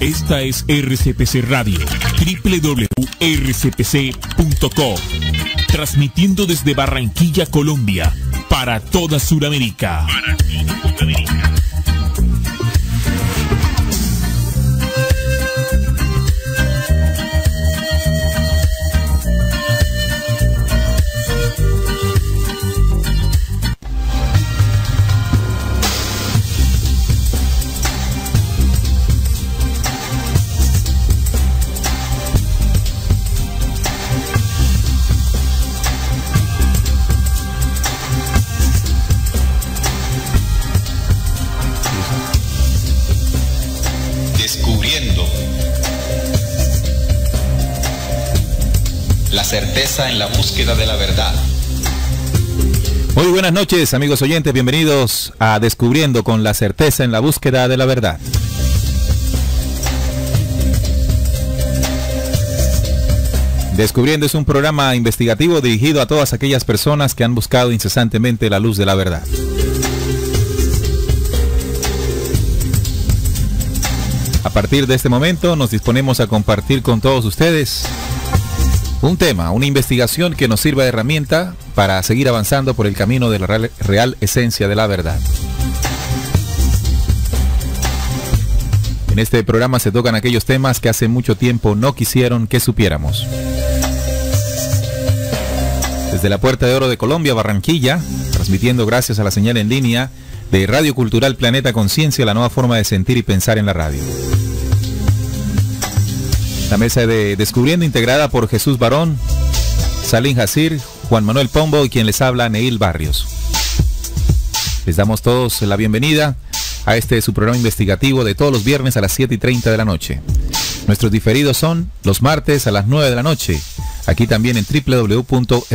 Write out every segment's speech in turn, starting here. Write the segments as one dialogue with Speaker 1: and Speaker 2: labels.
Speaker 1: Esta es RCPC Radio, www.rcpc.co, transmitiendo desde Barranquilla, Colombia, para toda Sudamérica.
Speaker 2: Certeza en la búsqueda de la verdad.
Speaker 3: Muy buenas noches, amigos oyentes, bienvenidos a Descubriendo con la certeza en la búsqueda de la verdad. Descubriendo es un programa investigativo dirigido a todas aquellas personas que han buscado incesantemente la luz de la verdad. A partir de este momento nos disponemos a compartir con todos ustedes un tema, una investigación que nos sirva de herramienta para seguir avanzando por el camino de la real esencia de la verdad. En este programa se tocan aquellos temas que hace mucho tiempo no quisieron que supiéramos. Desde la Puerta de Oro de Colombia, Barranquilla, transmitiendo gracias a la señal en línea de Radio Cultural Planeta Conciencia, la nueva forma de sentir y pensar en la radio. La mesa de Descubriendo, integrada por Jesús Barón, Salim Jacir, Juan Manuel Pombo y quien les habla, Neil Barrios. Les damos todos la bienvenida a este su programa investigativo de todos los viernes a las 7:30 de la noche. Nuestros diferidos son los martes a las 9 de la noche, aquí también en www.rcpc.co.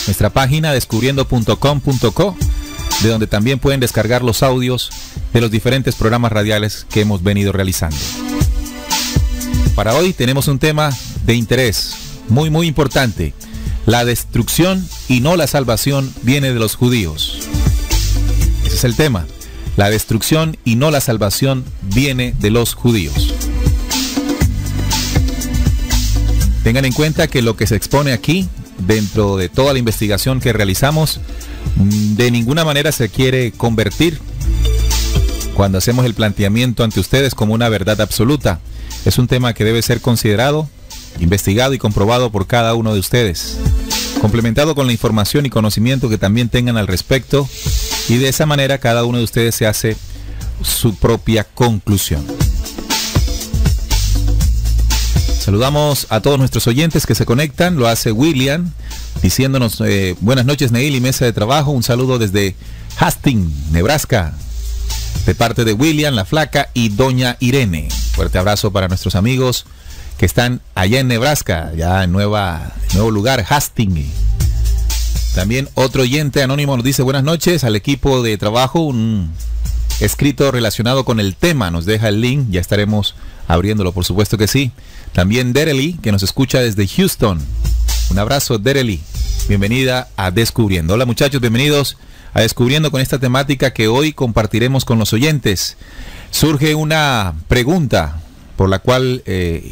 Speaker 3: Nuestra página descubriendo.com.co, de donde también pueden descargar los audios de los diferentes programas radiales que hemos venido realizando. Para hoy tenemos un tema de interés muy importante. La destrucción y no la salvación viene de los judíos. Ese es el tema. La destrucción y no la salvación viene de los judíos. Tengan en cuenta que lo que se expone aquí, dentro de toda la investigación que realizamos, de ninguna manera se quiere convertir cuando hacemos el planteamiento ante ustedes como una verdad absoluta. Es un tema que debe ser considerado, investigado y comprobado por cada uno de ustedes, complementado con la información y conocimiento que también tengan al respecto, y de esa manera cada uno de ustedes se hace su propia conclusión. Saludamos a todos nuestros oyentes que se conectan. Lo hace William, diciéndonos buenas noches, Neil y mesa de trabajo. Un saludo desde Hastings, Nebraska, de parte de William, la Flaca y Doña Irene. Fuerte abrazo para nuestros amigos que están allá en Nebraska, ya en nuevo lugar, Hastings. También otro oyente anónimo nos dice buenas noches al equipo de trabajo. Un escrito relacionado con el tema, nos deja el link, ya estaremos abriéndolo, por supuesto que sí. También Derely, que nos escucha desde Houston. Un abrazo, Derely. Bienvenida a Descubriendo. Hola muchachos, bienvenidos a Descubriendo con esta temática que hoy compartiremos con los oyentes. Surge una pregunta por la cual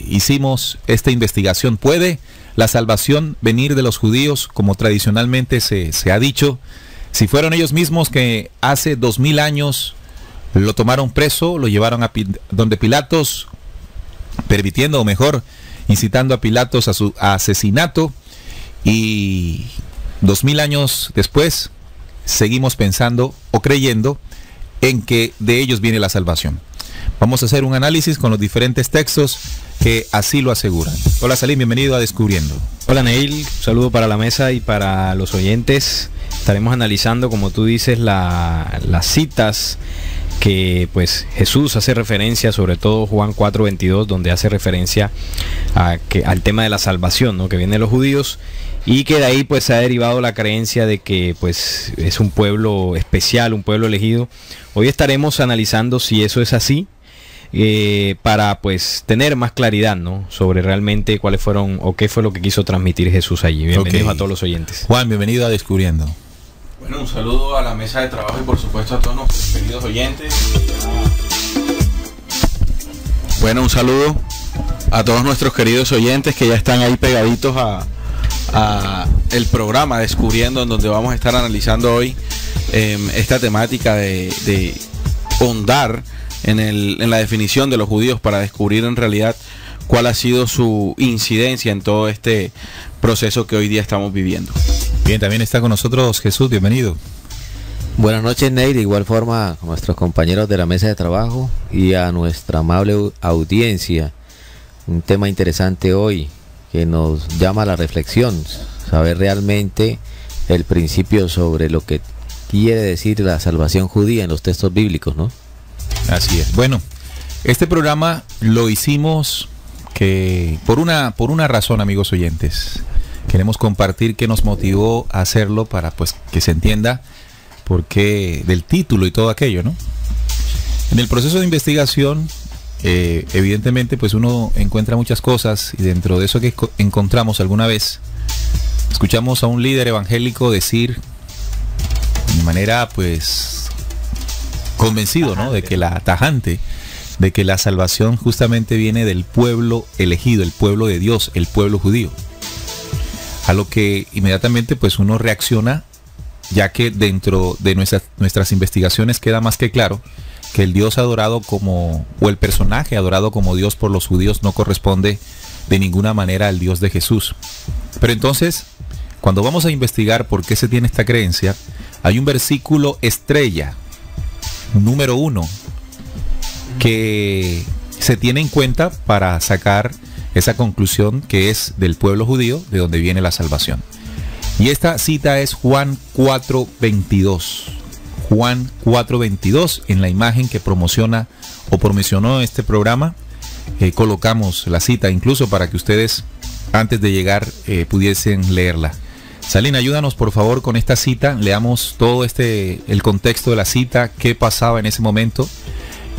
Speaker 3: hicimos esta investigación. ¿Puede la salvación venir de los judíos, como tradicionalmente se ha dicho? Si fueron ellos mismos que hace 2000 años lo tomaron preso, lo llevaron a donde Pilatos, permitiendo, o mejor, incitando a Pilatos a su asesinato, y 2000 años después seguimos pensando o creyendo en que de ellos viene la salvación. Vamos a hacer un análisis con los diferentes textos que así lo aseguran. Hola Salim, bienvenido a Descubriendo.
Speaker 4: Hola Neil, un saludo para la mesa y para los oyentes. Estaremos analizando, como tú dices, las citas que pues Jesús hace referencia, sobre todo Juan 4:22, donde hace referencia al tema de la salvación, ¿no?, que viene de los judíos, y que de ahí pues se ha derivado la creencia de que pues es un pueblo especial, un pueblo elegido. Hoy estaremos analizando si eso es así, para pues tener más claridad, ¿no?, sobre realmente cuáles fueron o qué fue lo que quiso transmitir Jesús allí. Bienvenidos a todos los oyentes.
Speaker 3: Juan, bienvenido a Descubriendo.
Speaker 5: Bueno, un saludo a la mesa de trabajo y por supuesto a todos nuestros queridos oyentes. Bueno, un saludo a todos nuestros queridos oyentes que ya están ahí pegaditos a el programa Descubriendo, en donde vamos a estar analizando hoy esta temática de hondar en la definición de los judíos para descubrir en realidad cuál ha sido su incidencia en todo este proceso que hoy día estamos viviendo.
Speaker 3: Bien, también está con nosotros Jesús, bienvenido.
Speaker 6: Buenas noches, Ney, de igual forma a nuestros compañeros de la mesa de trabajo y a nuestra amable audiencia. Un tema interesante hoy que nos llama a la reflexión, saber realmente el principio sobre lo que quiere decir la salvación judía en los textos bíblicos, ¿no?
Speaker 3: Así es. Bueno, este programa lo hicimos que por una razón, amigos oyentes. Queremos compartir qué nos motivó a hacerlo para pues que se entienda por qué del título y todo aquello, ¿no? En el proceso de investigación, evidentemente, pues uno encuentra muchas cosas, y dentro de eso que encontramos alguna vez, escuchamos a un líder evangélico decir de manera pues convencido, ¿no? De que de que la salvación justamente viene del pueblo elegido, el pueblo de Dios, el pueblo judío. A lo que inmediatamente pues uno reacciona, ya que dentro de nuestras investigaciones queda más que claro que el Dios adorado o el personaje adorado como Dios por los judíos no corresponde de ninguna manera al Dios de Jesús. Pero entonces, cuando vamos a investigar por qué se tiene esta creencia, hay un versículo estrella, número 1, que se tiene en cuenta para sacar esa conclusión que es del pueblo judío, de donde viene la salvación. Y esta cita es Juan 4:22. Juan 4:22, en la imagen que promocionó este programa, colocamos la cita incluso para que ustedes antes de llegar pudiesen leerla. Salín, ayúdanos por favor con esta cita, leamos todo el contexto de la cita, qué pasaba en ese momento,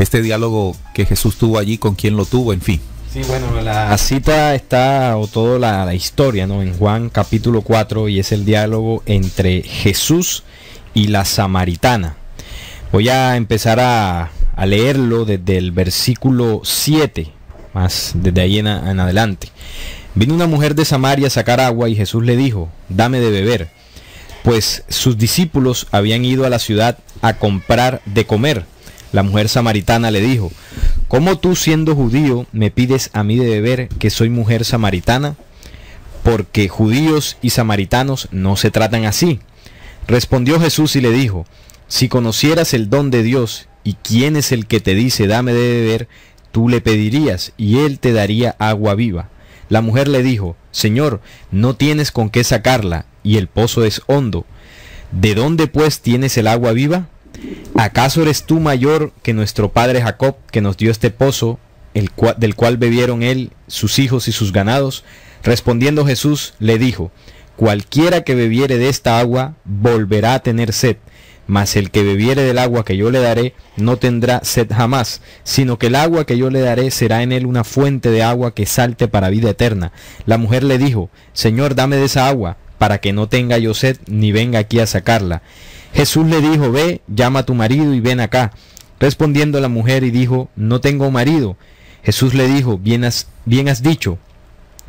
Speaker 3: este diálogo que Jesús tuvo allí, con quién lo tuvo, en fin.
Speaker 4: Sí, bueno, la cita está, o toda la historia, ¿no? En Juan capítulo 4, y es el diálogo entre Jesús y la samaritana. Voy a empezar a leerlo desde el versículo 7, más desde ahí en adelante. Vino una mujer de Samaria a sacar agua y Jesús le dijo, dame de beber, pues sus discípulos habían ido a la ciudad a comprar de comer. La mujer samaritana le dijo, ¿cómo tú, siendo judío, me pides a mí de beber, que soy mujer samaritana? Porque judíos y samaritanos no se tratan así. Respondió Jesús y le dijo, si conocieras el don de Dios y quién es el que te dice dame de beber, tú le pedirías y él te daría agua viva. La mujer le dijo, Señor, no tienes con qué sacarla y el pozo es hondo. ¿De dónde pues tienes el agua viva? ¿Acaso eres tú mayor que nuestro padre Jacob, que nos dio este pozo, del cual bebieron él, sus hijos y sus ganados? Respondiendo Jesús le dijo, cualquiera que bebiere de esta agua volverá a tener sed, mas el que bebiere del agua que yo le daré no tendrá sed jamás, sino que el agua que yo le daré será en él una fuente de agua que salte para vida eterna. La mujer le dijo, Señor, dame de esa agua, para que no tenga yo sed ni venga aquí a sacarla. Jesús le dijo, ve, llama a tu marido y ven acá. Respondiendo la mujer y dijo, no tengo marido. Jesús le dijo, bien has dicho,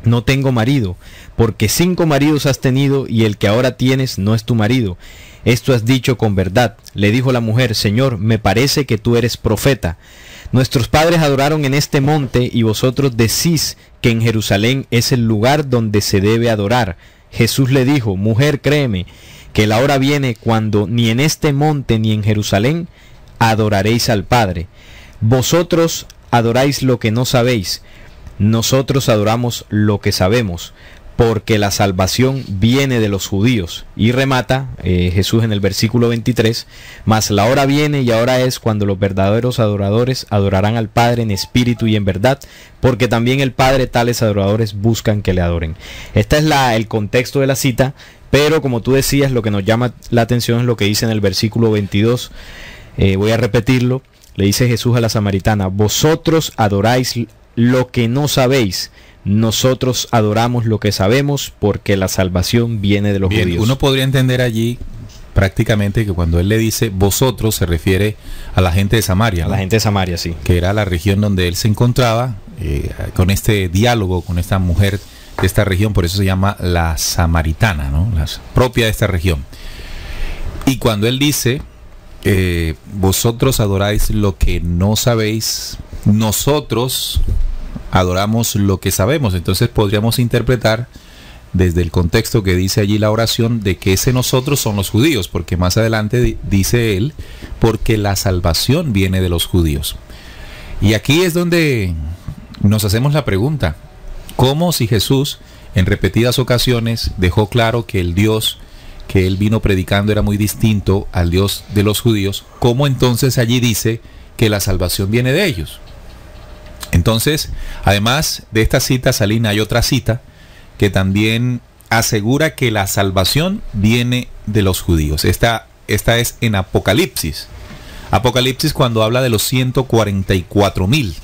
Speaker 4: no tengo marido, porque 5 maridos has tenido y el que ahora tienes no es tu marido. Esto has dicho con verdad. Le dijo la mujer, Señor, me parece que tú eres profeta. Nuestros padres adoraron en este monte y vosotros decís que en Jerusalén es el lugar donde se debe adorar. Jesús le dijo, mujer, créeme, que la hora viene cuando ni en este monte ni en Jerusalén adoraréis al Padre. Vosotros adoráis lo que no sabéis, nosotros adoramos lo que sabemos, porque la salvación viene de los judíos. Y remata Jesús en el versículo 23, mas la hora viene y ahora es cuando los verdaderos adoradores adorarán al Padre en espíritu y en verdad, porque también el Padre tales adoradores buscan que le adoren. Este es el contexto de la cita, pero como tú decías, lo que nos llama la atención es lo que dice en el versículo 22, voy a repetirlo, le dice Jesús a la samaritana, vosotros adoráis lo que no sabéis, nosotros adoramos lo que sabemos, porque la salvación viene de los judíos.
Speaker 3: Uno podría entender allí prácticamente que cuando él le dice vosotros se refiere a la gente de Samaria,
Speaker 4: A la gente de Samaria, sí.
Speaker 3: que era la región donde él se encontraba, con este diálogo con esta mujer de esta región, por eso se llama la samaritana, ¿no? La propia de esta región. Y cuando él dice, vosotros adoráis lo que no sabéis, nosotros adoramos lo que sabemos. Entonces podríamos interpretar desde el contexto que dice allí la oración de que ese nosotros son los judíos, porque más adelante dice él, porque la salvación viene de los judíos. Y aquí es donde nos hacemos la pregunta, ¿cómo si Jesús en repetidas ocasiones dejó claro que el Dios que él vino predicando era muy distinto al Dios de los judíos, cómo entonces allí dice que la salvación viene de ellos? Entonces, además de esta cita, Salina, hay otra cita que también asegura que la salvación viene de los judíos. Esta es en Apocalipsis. Apocalipsis, cuando habla de los 144,000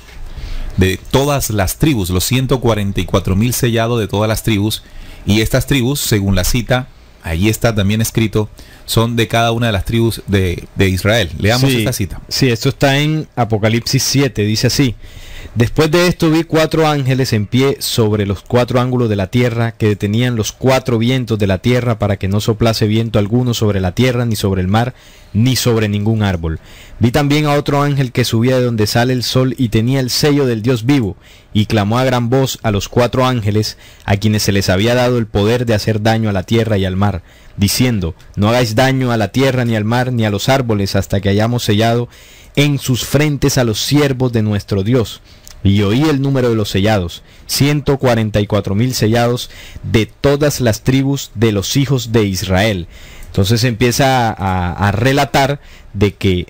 Speaker 3: de todas las tribus, los 144,000 sellados de todas las tribus, y estas tribus, según la cita, ahí está también escrito, son de cada una de las tribus de Israel. Leamos esta cita.
Speaker 4: Sí, esto está en Apocalipsis 7, dice así: después de esto vi 4 ángeles en pie sobre los 4 ángulos de la tierra, que detenían los 4 vientos de la tierra para que no soplase viento alguno sobre la tierra, ni sobre el mar, ni sobre ningún árbol. Vi también a otro ángel que subía de donde sale el sol y tenía el sello del Dios vivo, y clamó a gran voz a los 4 ángeles, a quienes se les había dado el poder de hacer daño a la tierra y al mar, diciendo: no hagáis daño a la tierra, ni al mar, ni a los árboles, hasta que hayamos sellado en sus frentes a los siervos de nuestro Dios. Y oí el número de los sellados, 144,000 sellados de todas las tribus de los hijos de Israel. Entonces empieza a relatar de que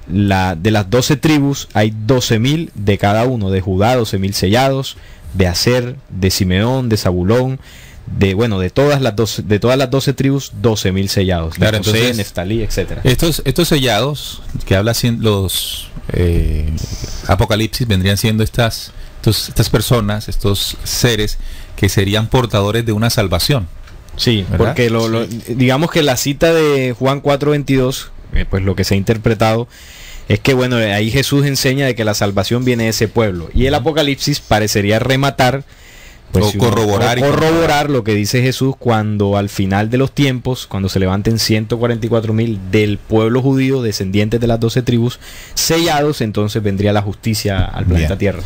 Speaker 4: de las 12 tribus hay 12,000 de cada uno, de Judá 12,000 sellados, de Aser, de Simeón, de Zabulón, de todas las 12 tribus 12,000 sellados,
Speaker 3: claro,
Speaker 4: de José,
Speaker 3: entonces,
Speaker 4: Neftalí, etcétera.
Speaker 3: Estos sellados que habla los Apocalipsis vendrían siendo estas personas, estos seres que serían portadores de una salvación.
Speaker 4: Sí,
Speaker 3: ¿verdad?
Speaker 4: porque digamos que la cita de Juan 4:22, pues lo que se ha interpretado es que bueno, ahí Jesús enseña de que la salvación viene de ese pueblo, y el Apocalipsis parecería rematar, pues,
Speaker 3: o corroborar
Speaker 4: lo que dice Jesús cuando al final de los tiempos, cuando se levanten 144,000 del pueblo judío, descendientes de las 12 tribus, sellados, entonces vendría la justicia al planeta Tierra.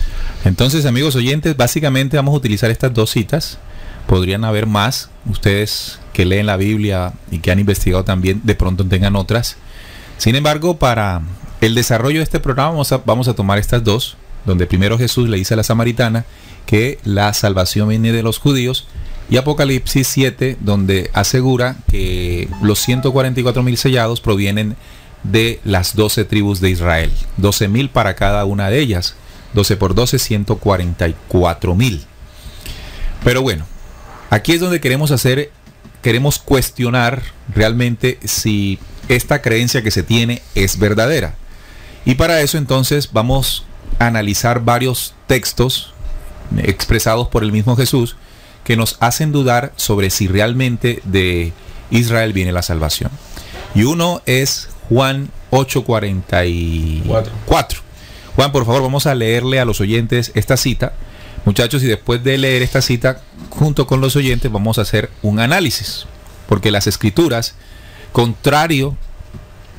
Speaker 3: Entonces, amigos oyentes, básicamente vamos a utilizar estas 2 citas. Podrían haber más, ustedes que leen la Biblia y que han investigado también, de pronto tengan otras. Sin embargo, para el desarrollo de este programa vamos a tomar estas 2, donde primero Jesús le dice a la samaritana que la salvación viene de los judíos, y Apocalipsis 7, donde asegura que los 144,000 sellados provienen de las 12 tribus de Israel, 12,000 para cada una de ellas, 12 por 12, 144,000. Pero bueno, aquí es donde queremos cuestionar realmente si esta creencia que se tiene es verdadera. Y para eso entonces vamos a analizar varios textos expresados por el mismo Jesús que nos hacen dudar sobre si realmente de Israel viene la salvación. Y uno es Juan 8:44. Juan, por favor, vamos a leerle a los oyentes esta cita, muchachos, y después de leer esta cita junto con los oyentes vamos a hacer un análisis, porque las escrituras, contrario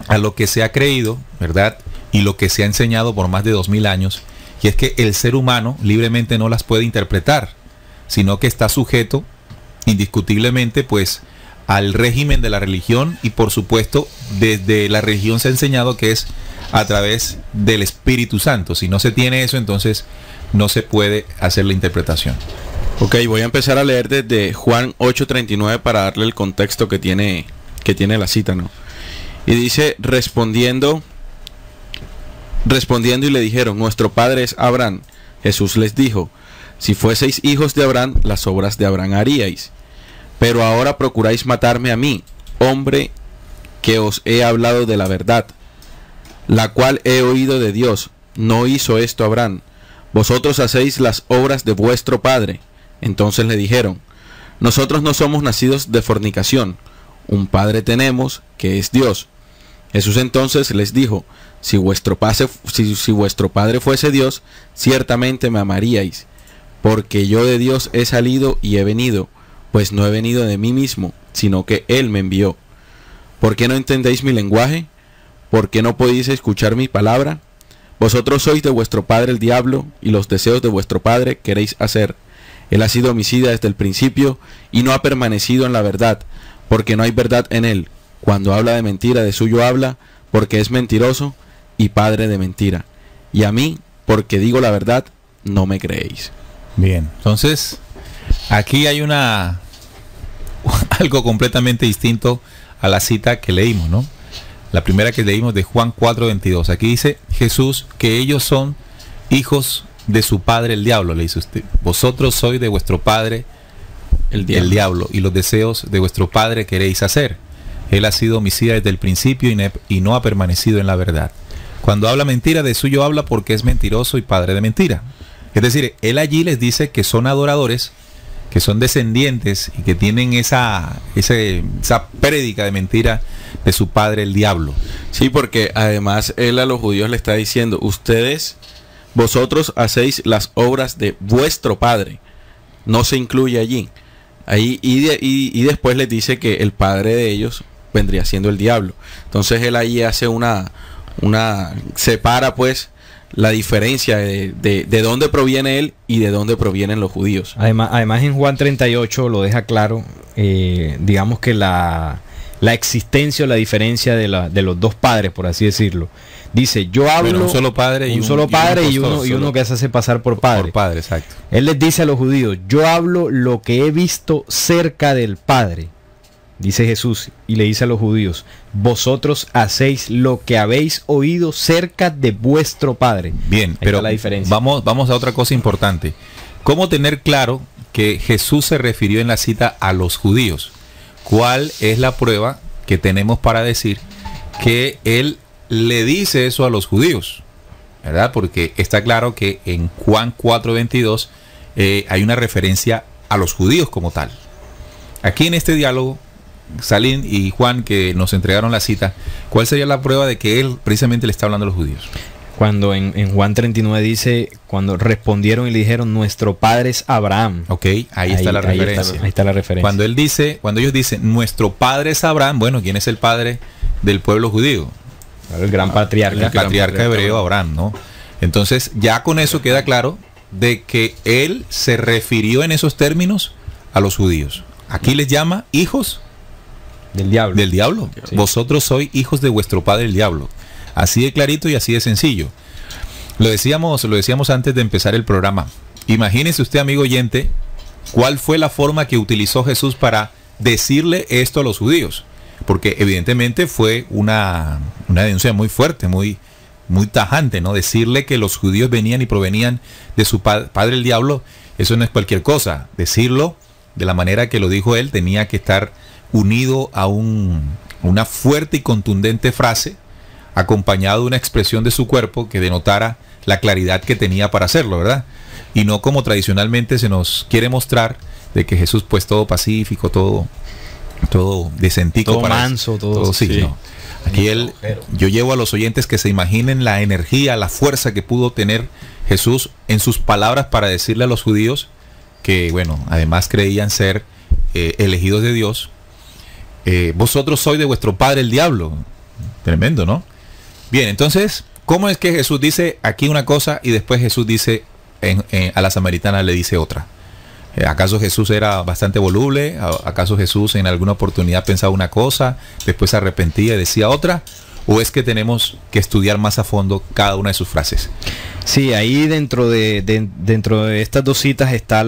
Speaker 3: a lo que se ha creído, ¿verdad?, y lo que se ha enseñado por más de 2000 años, y es que el ser humano libremente no las puede interpretar, sino que está sujeto indiscutiblemente pues al régimen de la religión, y por supuesto desde la religión se ha enseñado que es a través del Espíritu Santo. Si no se tiene eso, entonces no se puede hacer la interpretación.
Speaker 5: Ok, voy a empezar a leer desde Juan 8:39 para darle el contexto que tiene la cita, ¿no? Y dice: respondiendo y le dijeron: nuestro padre es Abraham. Jesús les dijo: si fueseis hijos de Abraham, las obras de Abraham haríais. Pero ahora procuráis matarme a mí, hombre que os he hablado de la verdad, la cual he oído de Dios. No hizo esto Abraham. Vosotros hacéis las obras de vuestro padre. Entonces le dijeron: nosotros no somos nacidos de fornicación. un Padre tenemos, que es Dios. Jesús entonces les dijo: si vuestro Padre fuese Dios, ciertamente me amaríais, porque yo de Dios he salido y he venido, pues no he venido de mí mismo, sino que Él me envió. ¿Por qué no entendéis mi lenguaje? ¿Por qué no podéis escuchar mi palabra? Vosotros sois de vuestro padre el diablo, y los deseos de vuestro padre queréis hacer. Él ha sido homicida desde el principio, y no ha permanecido en la verdad, porque no hay verdad en él. Cuando habla de mentira, de suyo habla, porque es mentiroso y padre de mentira. Y a mí, porque digo la verdad, no me creéis.
Speaker 3: Bien, entonces aquí hay algo completamente distinto a la cita que leímos, ¿no? La primera que leímos de Juan 4:22. Aquí dice Jesús que ellos son hijos de su padre el diablo, le dice usted. Vosotros sois de vuestro padre el diablo, y los deseos de vuestro padre queréis hacer. Él ha sido homicida desde el principio y no ha permanecido en la verdad. Cuando habla mentira, de suyo habla, porque es mentiroso y padre de mentira. Es decir, él allí les dice que son adoradores, que son descendientes y que tienen esa prédica de mentira de su padre el diablo.
Speaker 5: Sí, porque además él a los judíos le está diciendo: vosotros hacéis las obras de vuestro padre. No se incluye allí. Ahí y después les dice que el padre de ellos vendría siendo el diablo. Entonces él ahí hace separa pues la diferencia de dónde proviene él y de dónde provienen los judíos.
Speaker 4: Además en Juan 38 lo deja claro, digamos que la existencia o la diferencia de los dos padres, por así decirlo. Dice: yo hablo,
Speaker 3: un solo padre y
Speaker 4: uno que se hace pasar por padre.
Speaker 3: Por padre, exacto.
Speaker 4: Él les dice a los judíos: yo hablo lo que he visto cerca del Padre, dice Jesús, y le dice a los judíos: vosotros hacéis lo que habéis oído cerca de vuestro Padre.
Speaker 3: Bien,
Speaker 4: ahí
Speaker 3: pero
Speaker 4: está la diferencia.
Speaker 3: Vamos a otra cosa importante. ¿Cómo tener claro que Jesús se refirió en la cita a los judíos? ¿Cuál es la prueba que tenemos para decir que él le dice eso a los judíos? ¿Verdad? Porque está claro que en Juan 4:22 hay una referencia a los judíos como tal. Aquí en este diálogo, Salim y Juan, que nos entregaron la cita, ¿cuál sería la prueba de que él precisamente le está hablando a los judíos?
Speaker 4: Cuando en Juan 39 dice: cuando respondieron y le dijeron: nuestro padre es Abraham.
Speaker 3: Ok, ahí está la referencia.
Speaker 4: Ahí está la referencia.
Speaker 3: Cuando ellos dicen: nuestro padre es Abraham, bueno, ¿quién es el padre del pueblo judío?
Speaker 4: El gran patriarca.
Speaker 3: El patriarca hebreo Abraham, ¿no? Entonces ya con eso queda claro de que él se refirió en esos términos a los judíos. Aquí les llama hijos
Speaker 4: del diablo.
Speaker 3: Del diablo. Sí. Vosotros sois hijos de vuestro padre el diablo. Así de clarito y así de sencillo. Lo decíamos antes de empezar el programa. Imagínese usted, amigo oyente, cuál fue la forma que utilizó Jesús para decirle esto a los judíos. Porque evidentemente fue una denuncia muy fuerte, muy tajante, ¿no? Decirle que los judíos venían y provenían de su padre el diablo, eso no es cualquier cosa. Decirlo de la manera que lo dijo él tenía que estar unido a una fuerte y contundente frase, acompañado de una expresión de su cuerpo que denotara la claridad que tenía para hacerlo, ¿verdad? Y no como tradicionalmente se nos quiere mostrar, de que Jesús pues todo pacífico, todo decentico,
Speaker 4: todo manso, todo
Speaker 3: sí, sí. No. Aquí yo llevo a los oyentes que se imaginen la energía, la fuerza que pudo tener Jesús en sus palabras para decirle a los judíos, que bueno, además creían ser elegidos de Dios: vosotros sois de vuestro padre el diablo. Tremendo, ¿no? Bien, entonces, ¿cómo es que Jesús dice aquí una cosa y después Jesús dice a la samaritana le dice otra? ¿Acaso Jesús era bastante voluble? ¿Acaso Jesús en alguna oportunidad pensaba una cosa, después se arrepentía y decía otra? ¿O es que tenemos que estudiar más a fondo cada una de sus frases?
Speaker 4: Sí, ahí dentro de estas dos citas está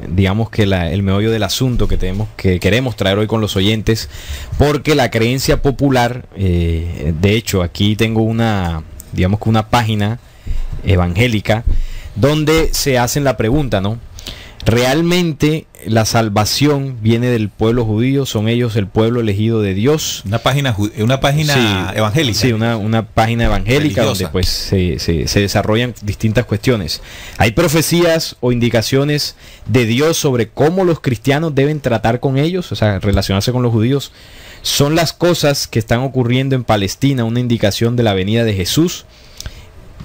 Speaker 4: el meollo del asunto que queremos traer hoy con los oyentes, porque la creencia popular, de hecho, aquí tengo una página evangélica donde se hacen la pregunta, ¿no? Realmente la salvación viene del pueblo judío, son ellos el pueblo elegido de Dios.
Speaker 3: Una página evangélica.
Speaker 4: Sí, una página evangélica religiosa, donde pues se desarrollan distintas cuestiones. Hay profecías o indicaciones de Dios sobre cómo los cristianos deben tratar con ellos, o sea, relacionarse con los judíos. Son las cosas que están ocurriendo en Palestina, una indicación de la venida de Jesús,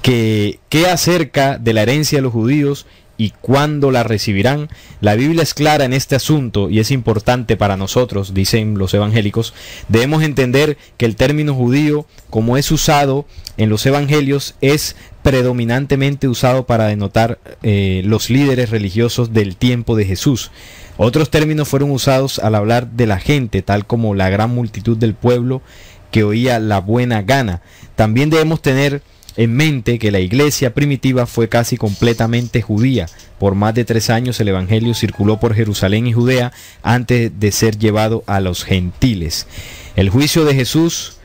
Speaker 4: que acerca de la herencia de los judíos y cuándo la recibirán. La Biblia es clara en este asunto y es importante para nosotros, dicen los evangélicos. Debemos entender que el término judío, como es usado en los evangelios, es predominantemente usado para denotar los líderes religiosos del tiempo de Jesús. Otros términos fueron usados al hablar de la gente, tal como la gran multitud del pueblo que oía la buena gana. También debemos tener en mente que la iglesia primitiva fue casi completamente judía. Por más de 3 años el evangelio circuló por Jerusalén y Judea antes de ser llevado a los gentiles. El juicio de Jesús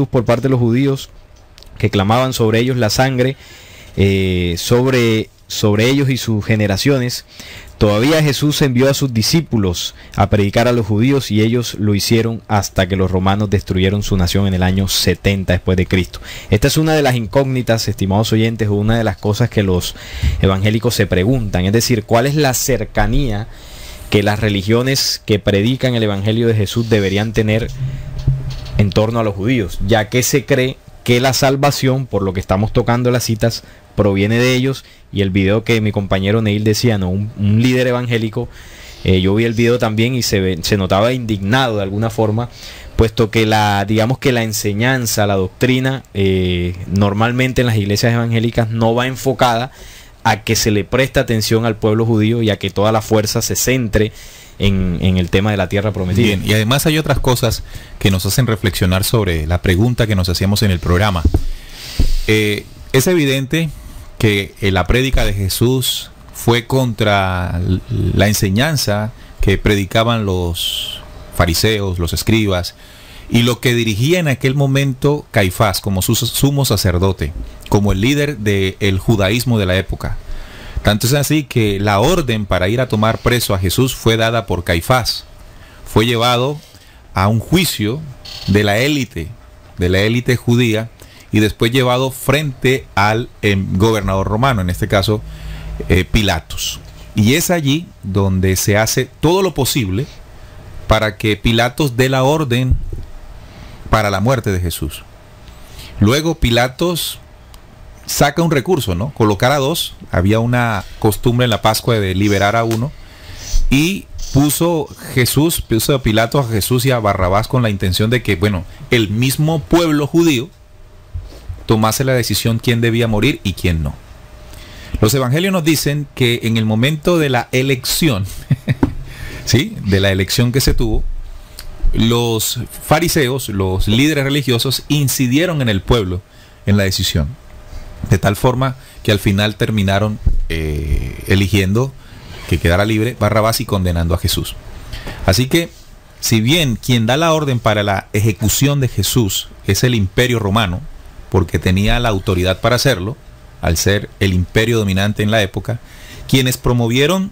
Speaker 4: por parte de los judíos que clamaban sobre ellos la sangre, sobre ellos y sus generaciones. Todavía Jesús envió a sus discípulos a predicar a los judíos y ellos lo hicieron hasta que los romanos destruyeron su nación en el año 70 después de Cristo. Esta es una de las incógnitas, estimados oyentes, o una de las cosas que los evangélicos se preguntan, es decir, ¿cuál es la cercanía que las religiones que predican el evangelio de Jesús deberían tener en torno a los judíos? Ya que se cree que la salvación, por lo que estamos tocando las citas, proviene de ellos. Y el video que mi compañero Neil decía, ¿no? Un líder evangélico, yo vi el video también y se notaba indignado de alguna forma, puesto que la enseñanza, la doctrina, normalmente en las iglesias evangélicas no va enfocada a que se le preste atención al pueblo judío y a que toda la fuerza se centre en el tema de la tierra prometida.
Speaker 3: Bien, y además hay otras cosas que nos hacen reflexionar sobre la pregunta que nos hacíamos en el programa. Es evidente que la prédica de Jesús fue contra la enseñanza que predicaban los fariseos, los escribas, y lo que dirigía en aquel momento Caifás como sumo sacerdote, como el líder del judaísmo de la época. Tanto es así que la orden para ir a tomar preso a Jesús fue dada por Caifás. Fue llevado a un juicio de la élite judía, y después llevado frente al gobernador romano, en este caso Pilatos. Y es allí donde se hace todo lo posible para que Pilatos dé la orden para la muerte de Jesús. Luego Pilatos saca un recurso, ¿no? Colocar a 2. Había una costumbre en la Pascua de liberar a uno. Y puso a Pilatos a Jesús y a Barrabás con la intención de que, el mismo pueblo judío tomase la decisión quién debía morir y quién no. Los evangelios nos dicen que en el momento de la elección, ¿sí?, de la elección que se tuvo, los fariseos, los líderes religiosos, incidieron en el pueblo en la decisión, de tal forma que al final terminaron eligiendo que quedara libre Barrabás y condenando a Jesús. Así que, si bien quien da la orden para la ejecución de Jesús es el imperio romano, porque tenía la autoridad para hacerlo, al ser el imperio dominante en la época, quienes promovieron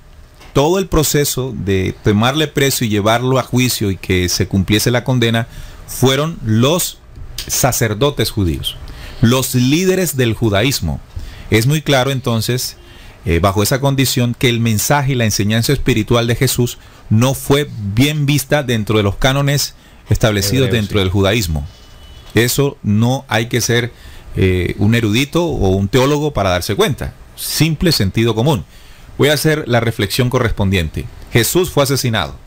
Speaker 3: todo el proceso de tomarle preso y llevarlo a juicio y que se cumpliese la condena, fueron los sacerdotes judíos, los líderes del judaísmo. Es muy claro entonces, bajo esa condición, que el mensaje y la enseñanza espiritual de Jesús no fue bien vista dentro de los cánones establecidos dentro del judaísmo. Eso no hay que ser un erudito o un teólogo para darse cuenta. Simple sentido común. Voy a hacer la reflexión correspondiente. Jesús fue asesinado,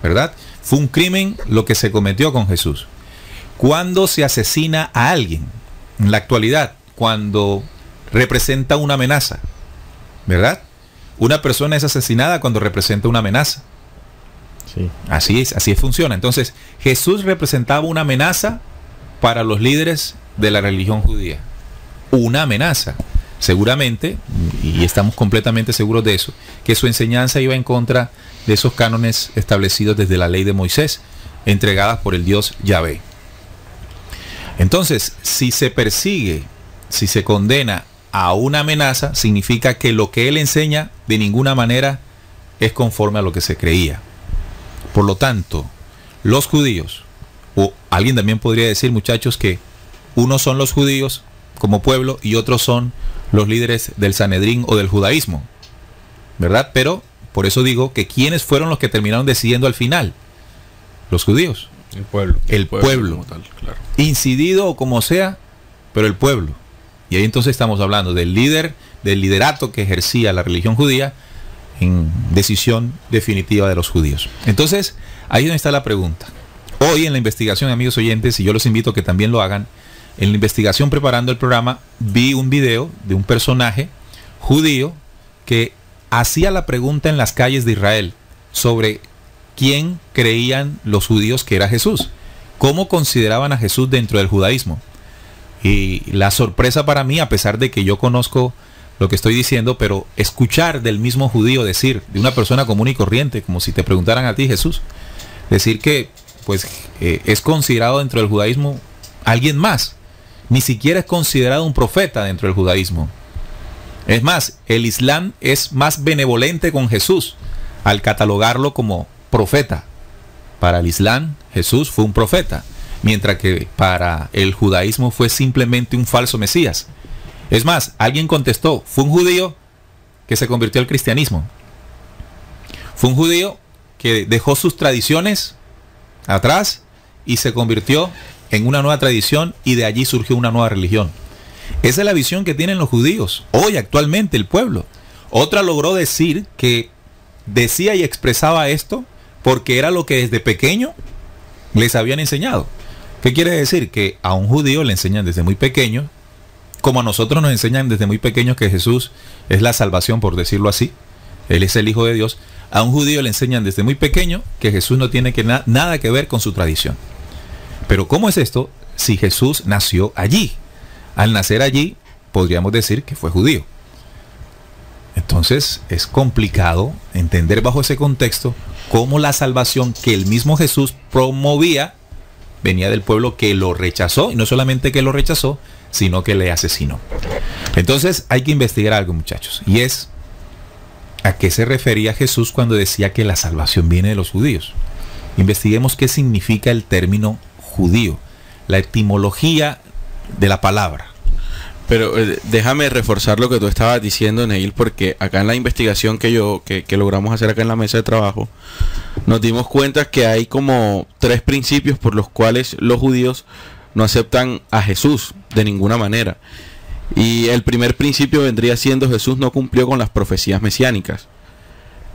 Speaker 3: ¿verdad? Fue un crimen lo que se cometió con Jesús. ¿Cuándo se asesina a alguien? En la actualidad, cuando representa una amenaza, ¿verdad? Una persona es asesinada cuando representa una amenaza. Sí. Así funciona. Entonces, Jesús representaba una amenaza para los líderes de la religión judía. Una amenaza. Seguramente, y estamos completamente seguros de eso, que su enseñanza iba en contra de esos cánones establecidos desde la ley de Moisés, entregadas por el Dios Yahvé. Entonces, si se persigue, si se condena a una amenaza, significa que lo que él enseña de ninguna manera es conforme a lo que se creía. Por lo tanto, los judíos, o alguien también podría decir, muchachos, que unos son los judíos como pueblo y otros son los líderes del Sanedrín o del judaísmo, ¿verdad? Pero por eso digo que ¿quiénes fueron los que terminaron decidiendo al final? Los judíos. El pueblo.
Speaker 5: Como tal, claro.
Speaker 3: Incidido o como sea, pero el pueblo. Y ahí entonces estamos hablando del liderato que ejercía la religión judía en decisión definitiva de los judíos. Entonces, ahí es donde está la pregunta. Hoy en la investigación, amigos oyentes, y yo los invito a que también lo hagan, en la investigación preparando el programa, vi un video de un personaje judío que hacía la pregunta en las calles de Israel sobre quién creían los judíos que era Jesús, cómo consideraban a Jesús dentro del judaísmo. Y la sorpresa para mí, a pesar de que yo conozco lo que estoy diciendo, pero escuchar del mismo judío decir, de una persona común y corriente, como si te preguntaran a ti, Jesús, decir que pues es considerado dentro del judaísmo alguien más, ni siquiera es considerado un profeta dentro del judaísmo. Es más, el Islam es más benevolente con Jesús al catalogarlo como profeta. Para el Islam, Jesús fue un profeta, mientras que para el judaísmo fue simplemente un falso Mesías. Es más, alguien contestó, fue un judío que se convirtió al cristianismo. Fue un judío que dejó sus tradiciones atrás y se convirtió en una nueva tradición y de allí surgió una nueva religión. Esa es la visión que tienen los judíos hoy actualmente, el pueblo. Otra logró decir que decía y expresaba esto porque era lo que desde pequeño les habían enseñado. ¿Qué quiere decir? Que a un judío le enseñan desde muy pequeño, como a nosotros nos enseñan desde muy pequeños que Jesús es la salvación, por decirlo así. Él es el Hijo de Dios. A un judío le enseñan desde muy pequeño que Jesús no tiene nada que ver con su tradición. Pero ¿cómo es esto si Jesús nació allí? Al nacer allí, podríamos decir que fue judío. Entonces es complicado entender bajo ese contexto cómo la salvación que el mismo Jesús promovía venía del pueblo que lo rechazó, y no solamente que lo rechazó, sino que le asesinó. Entonces hay que investigar algo, muchachos, y es ¿a qué se refería Jesús cuando decía que la salvación viene de los judíos? Investiguemos qué significa el término judío, la etimología de la palabra.
Speaker 5: Pero déjame reforzar lo que tú estabas diciendo, Neil, porque acá en la investigación que logramos hacer acá en la mesa de trabajo, nos dimos cuenta que hay como 3 principios por los cuales los judíos no aceptan a Jesús de ninguna manera. Y el primer principio vendría siendo: Jesús no cumplió con las profecías mesiánicas.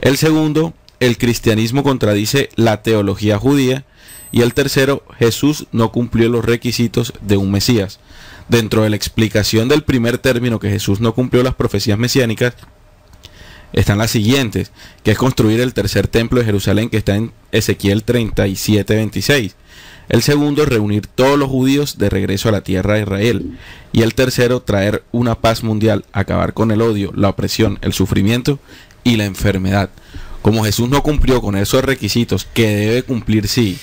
Speaker 5: El segundo, el cristianismo contradice la teología judía. Y el tercero, Jesús no cumplió los requisitos de un Mesías. Dentro de la explicación del primer término, que Jesús no cumplió las profecías mesiánicas, están las siguientes, que es construir el tercer templo de Jerusalén, que está en Ezequiel 37:26. El segundo, reunir todos los judíos de regreso a la tierra de Israel. Y el tercero, traer una paz mundial, acabar con el odio, la opresión, el sufrimiento y la enfermedad. Como Jesús no cumplió con esos requisitos que debe cumplir sí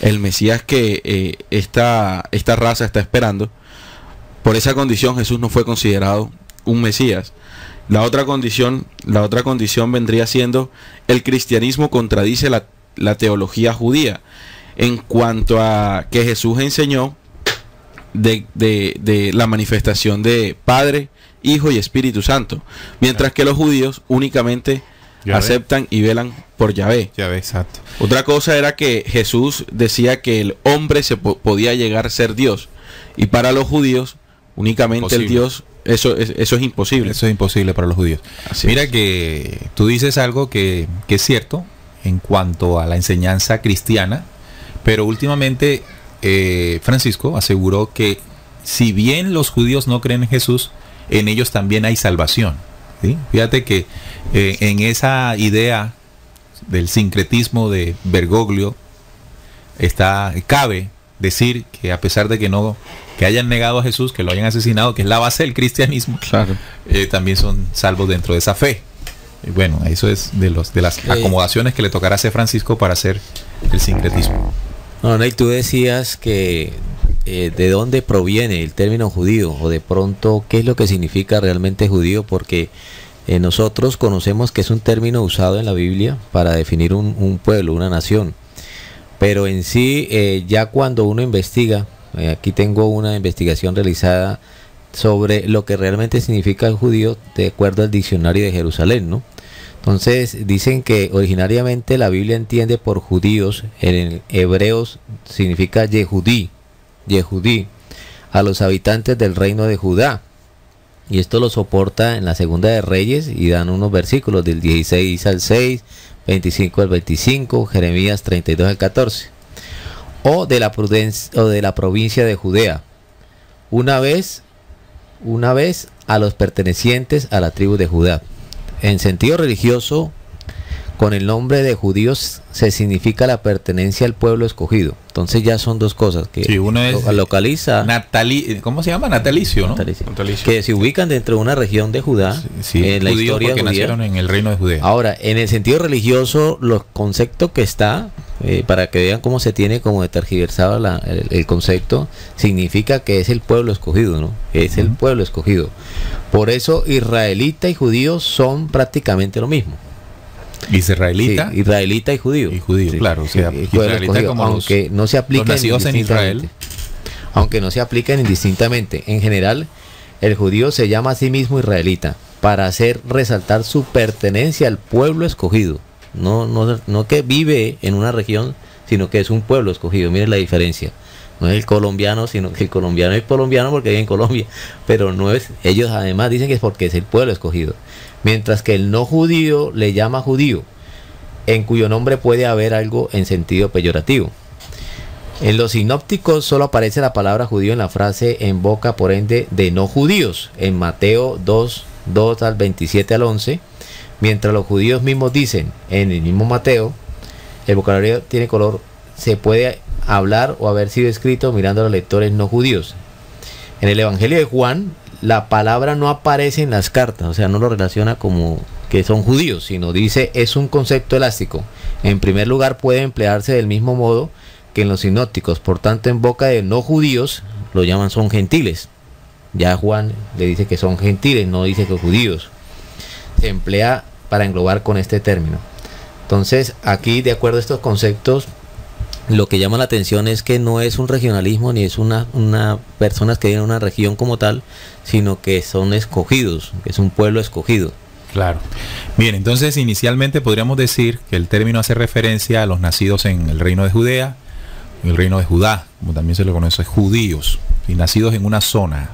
Speaker 5: el Mesías que esta raza está esperando, por esa condición Jesús no fue considerado un Mesías. La otra condición vendría siendo: el cristianismo contradice la teología judía en cuanto a que Jesús enseñó de la manifestación de Padre, Hijo y Espíritu Santo, mientras que los judíos únicamente aceptan y velan por Yahvé.
Speaker 3: Exacto.
Speaker 5: Otra cosa era que Jesús decía que el hombre podía llegar a ser Dios, y para los judíos únicamente imposible. El Dios, eso es imposible.
Speaker 3: Eso es imposible para los judíos.
Speaker 5: Así
Speaker 3: Mira
Speaker 5: es.
Speaker 3: que tú dices algo que es cierto en cuanto a la enseñanza cristiana, pero últimamente Francisco aseguró que si bien los judíos no creen en Jesús, en ellos también hay salvación. ¿Sí? Fíjate que en esa idea del sincretismo de Bergoglio cabe decir que a pesar de que hayan negado a Jesús, que lo hayan asesinado, que es la base del cristianismo,
Speaker 5: Claro.
Speaker 3: También son salvos dentro de esa fe. Y bueno, eso es de las acomodaciones que le tocará hacer Francisco para hacer el sincretismo.
Speaker 6: No, Ney, tú decías que de dónde proviene el término judío, o de pronto qué es lo que significa realmente judío, porque nosotros conocemos que es un término usado en la Biblia para definir un pueblo, una nación, pero en sí, ya cuando uno investiga, aquí tengo una investigación realizada sobre lo que realmente significa el judío de acuerdo al diccionario de Jerusalén, ¿no? Entonces dicen que originariamente la Biblia entiende por judíos, en hebreos significa Yehudí, a los habitantes del reino de Judá. Y esto lo soporta en la Segunda de Reyes y dan unos versículos del 16 al 6, 25 al 25, Jeremías 32 al 14. O de la provincia de Judea. Una vez a los pertenecientes a la tribu de Judá. En sentido religioso, con el nombre de judíos se significa la pertenencia al pueblo escogido. Entonces ya son dos cosas que
Speaker 3: sí, uno es
Speaker 6: localiza.
Speaker 3: ¿Cómo se llama? Natalicio, ¿no?
Speaker 6: Natalicio. Que se ubican dentro de una región de Judá,
Speaker 3: sí,
Speaker 6: en la historia
Speaker 3: porque
Speaker 6: judía.
Speaker 3: Nacieron en el reino de Judea.
Speaker 6: Ahora, en el sentido religioso, los conceptos que está, para que vean cómo se tiene como de tergiversado el concepto, significa que es el pueblo escogido, ¿no? Es el pueblo escogido. Por eso israelita y judío son prácticamente lo mismo.
Speaker 3: Israelita,
Speaker 6: sí, israelita y judío.
Speaker 3: Y judío, sí, claro. O sea, israelita como
Speaker 6: aunque no se aplica
Speaker 3: nacidos en Israel.
Speaker 6: Aunque no se aplican indistintamente. En general, el judío se llama a sí mismo israelita para hacer resaltar su pertenencia al pueblo escogido. No que vive en una región, sino que es un pueblo escogido. Miren la diferencia. No es el colombiano, sino que el colombiano es colombiano porque vive en Colombia. Pero no es. Ellos además dicen que es porque es el pueblo escogido. Mientras que el no judío le llama judío, en cuyo nombre puede haber algo en sentido peyorativo. En los sinópticos solo aparece la palabra judío en la frase en boca, por ende, de no judíos, en Mateo 2 al 27 al 11, mientras los judíos mismos dicen, en el mismo Mateo, el vocabulario tiene color, se puede hablar o haber sido escrito mirando a los lectores no judíos. En el Evangelio de Juan, la palabra no aparece en las cartas, o sea, no lo relaciona como que son judíos, sino dice es un concepto elástico. En primer lugar, puede emplearse del mismo modo que en los sinópticos, por tanto, en boca de no judíos lo llaman son gentiles. Ya Juan le dice que son gentiles, no dice que judíos. Se emplea para englobar con este término. Entonces, aquí, de acuerdo a estos conceptos, lo que llama la atención es que no es un regionalismo ni es una personas que viven en una región como tal, sino que son escogidos, que es un pueblo escogido.
Speaker 3: Claro. Bien, entonces inicialmente podríamos decir que el término hace referencia a los nacidos en el reino de Judea, el reino de Judá, como también se le conoce, judíos, y nacidos en una zona,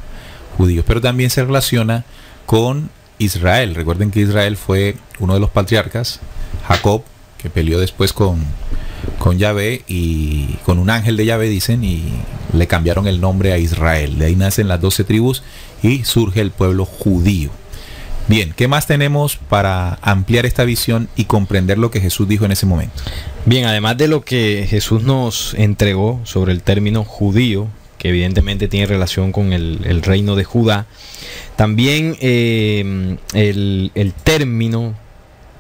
Speaker 3: judíos, pero también se relaciona con Israel. Recuerden que Israel fue uno de los patriarcas, Jacob, que peleó después con Yahvé y con un ángel de Yahvé, dicen, y le cambiaron el nombre a Israel. De ahí nacen las 12 tribus y surge el pueblo judío. Bien, ¿qué más tenemos para ampliar esta visión y comprender lo que Jesús dijo en ese momento?
Speaker 4: Bien, además de lo que Jesús nos entregó sobre el término judío, que evidentemente tiene relación con el reino de Judá, también el término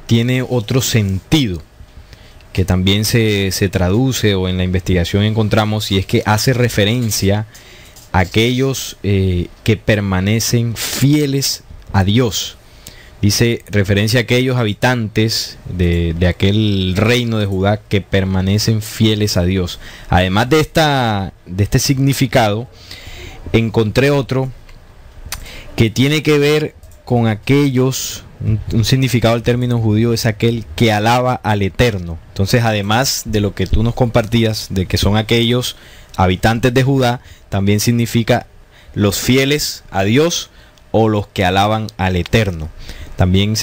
Speaker 4: tiene otro sentido que también se traduce o en la investigación encontramos, y es que hace referencia a aquellos que permanecen fieles a Dios. Dice referencia a aquellos habitantes de aquel reino de Judá que permanecen fieles a Dios. Además de este significado, encontré otro que tiene que ver con aquellos, un significado del término judío es aquel que alaba al Eterno. Entonces, además de lo que tú nos compartías, de que son aquellos habitantes de Judá, también significa los fieles a Dios o los que alaban al Eterno. También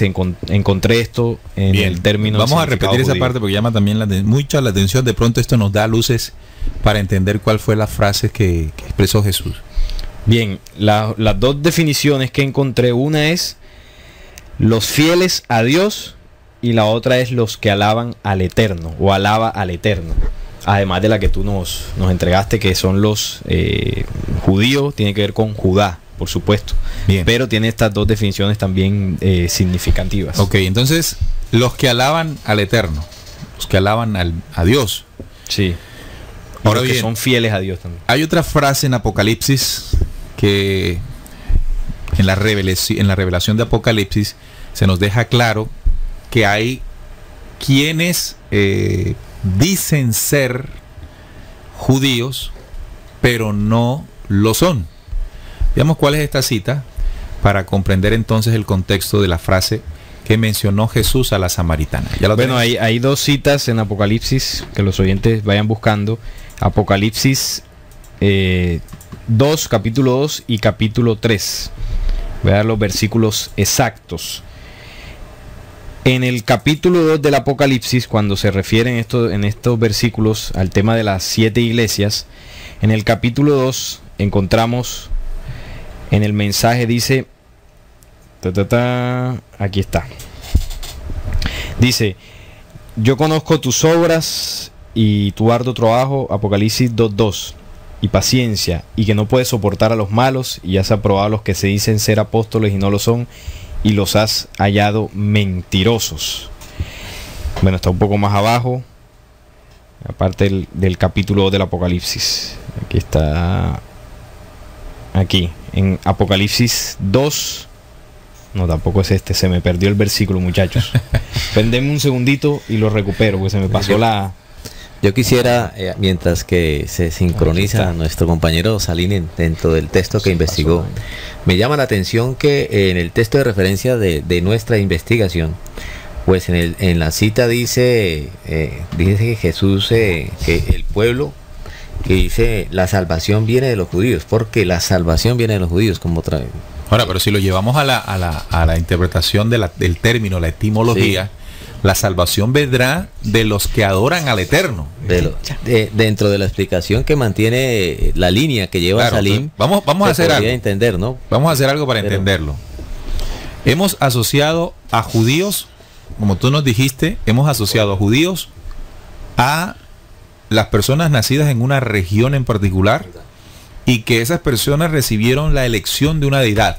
Speaker 4: encontré esto en el término.
Speaker 3: Vamos a repetir esa parte porque llama también mucha la atención. De pronto esto nos da luces para entender cuál fue la frase que expresó Jesús.
Speaker 4: Bien, las dos definiciones que encontré, una es los fieles a Dios y la otra es los que alaban al Eterno o alaba al Eterno. Además de la que tú nos entregaste, que son los judíos, tiene que ver con Judá, por supuesto.
Speaker 3: Bien.
Speaker 4: Pero tiene estas dos definiciones también significativas.
Speaker 3: Ok, entonces los que alaban al Eterno, los que alaban a Dios.
Speaker 4: Sí. y
Speaker 3: Ahora
Speaker 4: los que
Speaker 3: bien,
Speaker 4: son fieles a Dios también.
Speaker 3: hay otra frase en Apocalipsis que en la revelación de Apocalipsis se nos deja claro que hay quienes dicen ser judíos, pero no lo son. Veamos cuál es esta cita para comprender entonces el contexto de la frase que mencionó Jesús a la samaritana.
Speaker 4: Bueno, hay dos citas en Apocalipsis que los oyentes vayan buscando. Apocalipsis 2, capítulo 2 y capítulo 3. Voy a dar los versículos exactos. En el capítulo 2 del Apocalipsis, cuando se refieren en estos versículos al tema de las 7 iglesias, en el capítulo 2 encontramos en el mensaje, dice, aquí está. Dice, yo conozco tus obras y tu arduo trabajo, Apocalipsis 2:2, y paciencia, y que no puedes soportar a los malos, y has aprobado a los que se dicen ser apóstoles y no lo son, y los has hallado mentirosos. Bueno, está un poco más abajo, aparte del capítulo 2 del Apocalipsis. Aquí está, aquí, en Apocalipsis 2. No, tampoco es este, se me perdió el versículo, muchachos. Pendeme un segundito y lo recupero, porque se me pasó la...
Speaker 6: Yo quisiera, mientras que se sincroniza nuestro compañero Salín dentro del texto que investigó, me llama la atención que en el texto de referencia de nuestra investigación, pues en la cita dice que Jesús, que el pueblo, que dice la salvación viene de los judíos, porque la salvación viene de los judíos, como otra vez.
Speaker 3: Ahora, pero si lo llevamos a la interpretación del término, la etimología, sí, la salvación vendrá de los que adoran al Eterno.
Speaker 6: Dentro de la explicación que mantiene la línea que lleva, claro, Salim,
Speaker 3: vamos a hacer algo.
Speaker 6: Entender, ¿no?
Speaker 3: Vamos a hacer algo para entenderlo. Hemos asociado a judíos, como tú nos dijiste, hemos asociado a judíos a las personas nacidas en una región en particular, y que esas personas recibieron la elección de una deidad.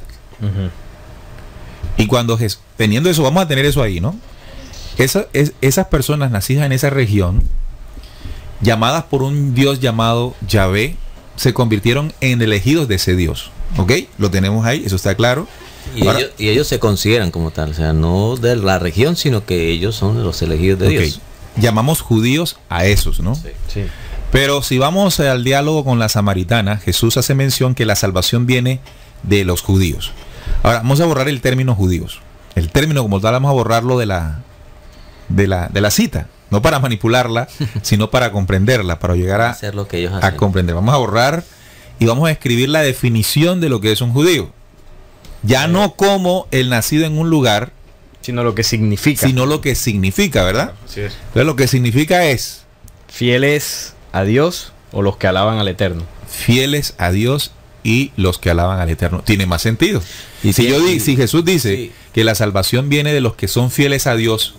Speaker 3: Y cuando teniendo eso, vamos a tener eso ahí, ¿no? Esas personas nacidas en esa región, llamadas por un Dios llamado Yahvé, se convirtieron en elegidos de ese Dios. ¿Ok? Lo tenemos ahí, eso está claro.
Speaker 6: Y ellos se consideran como tal, o sea, no de la región, sino que ellos son los elegidos de Dios.
Speaker 3: Llamamos judíos a esos, ¿no?
Speaker 6: Sí.
Speaker 3: Pero si vamos al diálogo con la samaritana, Jesús hace mención que la salvación viene de los judíos. Ahora, vamos a borrar el término judíos. El término como tal vamos a borrarlo de la cita. No para manipularla, sino para comprenderla, para llegar a comprender. Vamos a borrar y vamos a escribir la definición de lo que es un judío. Ya no como el nacido en un lugar,
Speaker 4: sino lo que significa.
Speaker 3: Sino lo que significa, ¿verdad?
Speaker 4: Así es.
Speaker 3: Entonces lo que significa es
Speaker 4: fieles a Dios o los que alaban al Eterno.
Speaker 3: Fieles a Dios y los que alaban al Eterno. Tiene más sentido. Y si Jesús dice que la salvación viene de los que son fieles a Dios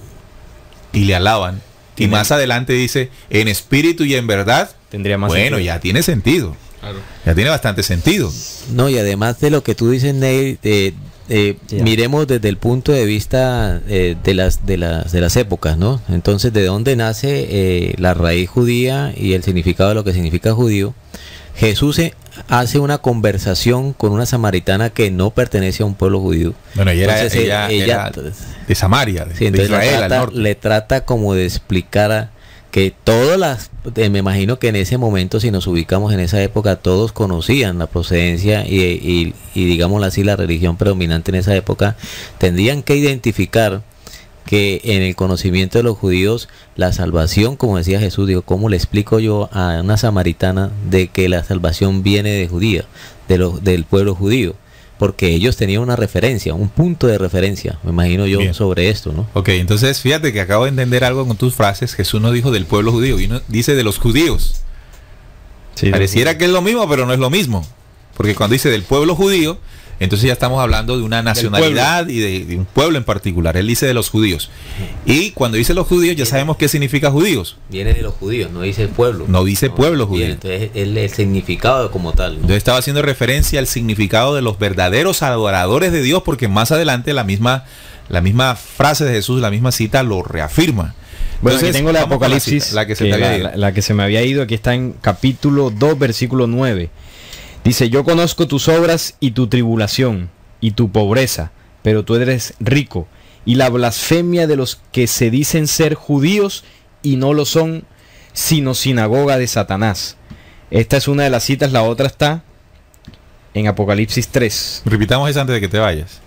Speaker 3: y le alaban, y más adelante dice en espíritu y en verdad,
Speaker 4: tendría más sentido.
Speaker 3: Ya tiene sentido. Claro. Ya tiene bastante sentido.
Speaker 6: No, y además de lo que tú dices, Neil, miremos desde el punto de vista de las épocas, ¿no? Entonces, ¿de dónde nace la raíz judía y el significado de lo que significa judío? Jesús hace una conversación con una samaritana que no pertenece a un pueblo judío.
Speaker 3: Bueno, ella era de Samaria, de Israel, al norte.
Speaker 6: Le trata como de explicar que todas las, me imagino que en ese momento, si nos ubicamos en esa época, todos conocían la procedencia y digámoslo así, la religión predominante en esa época, tendrían que identificar que en el conocimiento de los judíos, la salvación, como decía Jesús, digo, ¿cómo le explico yo a una samaritana de que la salvación viene de judía, del pueblo judío? Porque ellos tenían una referencia, un punto de referencia, me imagino yo. Bien. Sobre esto, ¿no?
Speaker 3: Ok, entonces fíjate que acabo de entender algo con tus frases. Jesús no dijo del pueblo judío, dice de los judíos. Sí, pareciera que es lo mismo, pero no es lo mismo. Porque cuando dice del pueblo judío, entonces ya estamos hablando de una nacionalidad y de un pueblo en particular. Él dice de los judíos. Y cuando dice los judíos, ya sabemos qué significa judíos.
Speaker 6: Viene de los judíos, no dice el pueblo.
Speaker 3: No dice pueblo judío.
Speaker 6: Entonces el significado como tal, ¿no?
Speaker 3: Entonces estaba haciendo referencia al significado de los verdaderos adoradores de Dios, porque más adelante la misma frase de Jesús, la misma cita lo reafirma.
Speaker 4: Bueno,
Speaker 3: Entonces,
Speaker 4: aquí tengo la
Speaker 3: vamos con
Speaker 4: Apocalipsis,
Speaker 3: cita, la que se te había ido.
Speaker 4: la que se me había ido, aquí está en capítulo 2, versículo 9. Dice, yo conozco tus obras y tu tribulación y tu pobreza, pero tú eres rico, y la blasfemia de los que se dicen ser judíos y no lo son, sino sinagoga de Satanás. Esta es una de las citas, la otra está en Apocalipsis 3.
Speaker 3: Repitamos eso antes de que te vayas.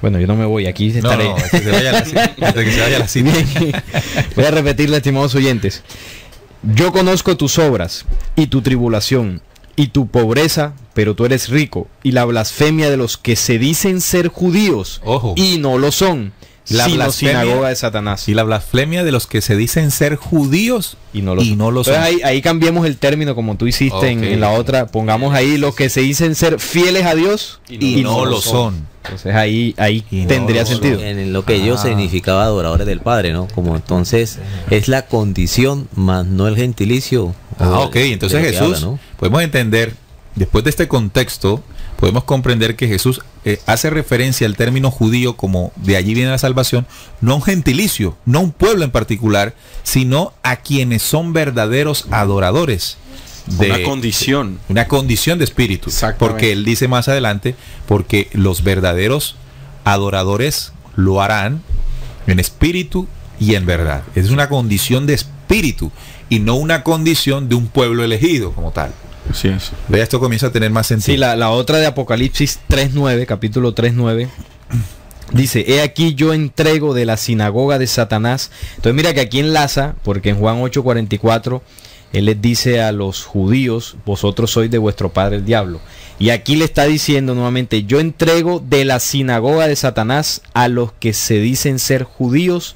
Speaker 4: Bueno, yo no me voy, aquí estaré.
Speaker 3: No, que se vaya la cita, antes de que se vaya la cita.
Speaker 4: Voy a repetirle, estimados oyentes. Yo conozco tus obras y tu tribulación y tu pobreza, pero tú eres rico, y la blasfemia de los que se dicen ser judíos
Speaker 3: Ojo.
Speaker 4: y no lo son,
Speaker 3: La
Speaker 4: sino
Speaker 3: blasfemia
Speaker 4: sinagoga de Satanás.
Speaker 3: Y la blasfemia de los que se dicen ser judíos
Speaker 4: Y no lo son.
Speaker 3: son.
Speaker 4: Entonces ahí cambiemos el término como tú hiciste en la otra. Pongamos ahí los que se dicen ser fieles a Dios
Speaker 3: y no lo son.
Speaker 4: Entonces ahí
Speaker 3: Y no
Speaker 4: tendría
Speaker 3: lo son.
Speaker 4: sentido.
Speaker 6: En lo que ellos significaba adoradores del Padre, ¿no? Como entonces es la condición más no el gentilicio.
Speaker 3: Ok, entonces
Speaker 6: de lo que
Speaker 3: Jesús,
Speaker 6: habla, ¿no?
Speaker 3: podemos entender, después de este contexto, podemos comprender que Jesús hace referencia al término judío como de allí viene la salvación, no un gentilicio, no un pueblo en particular, sino a quienes son verdaderos adoradores.
Speaker 5: Una condición.
Speaker 3: Una condición de espíritu.
Speaker 5: Exactamente.
Speaker 3: Porque él dice más adelante, porque los verdaderos adoradores lo harán en espíritu y en verdad. Es una condición de espíritu y no una condición de un pueblo elegido como tal.
Speaker 5: Así es.
Speaker 3: Vea, esto comienza a tener más sentido.
Speaker 4: Sí, la otra de Apocalipsis 3.9, capítulo 3.9, dice, he aquí yo entrego de la sinagoga de Satanás. Entonces mira que aquí enlaza, porque en Juan 8.44, él les dice a los judíos, vosotros sois de vuestro padre el diablo. Y aquí le está diciendo nuevamente, yo entrego de la sinagoga de Satanás a los que se dicen ser judíos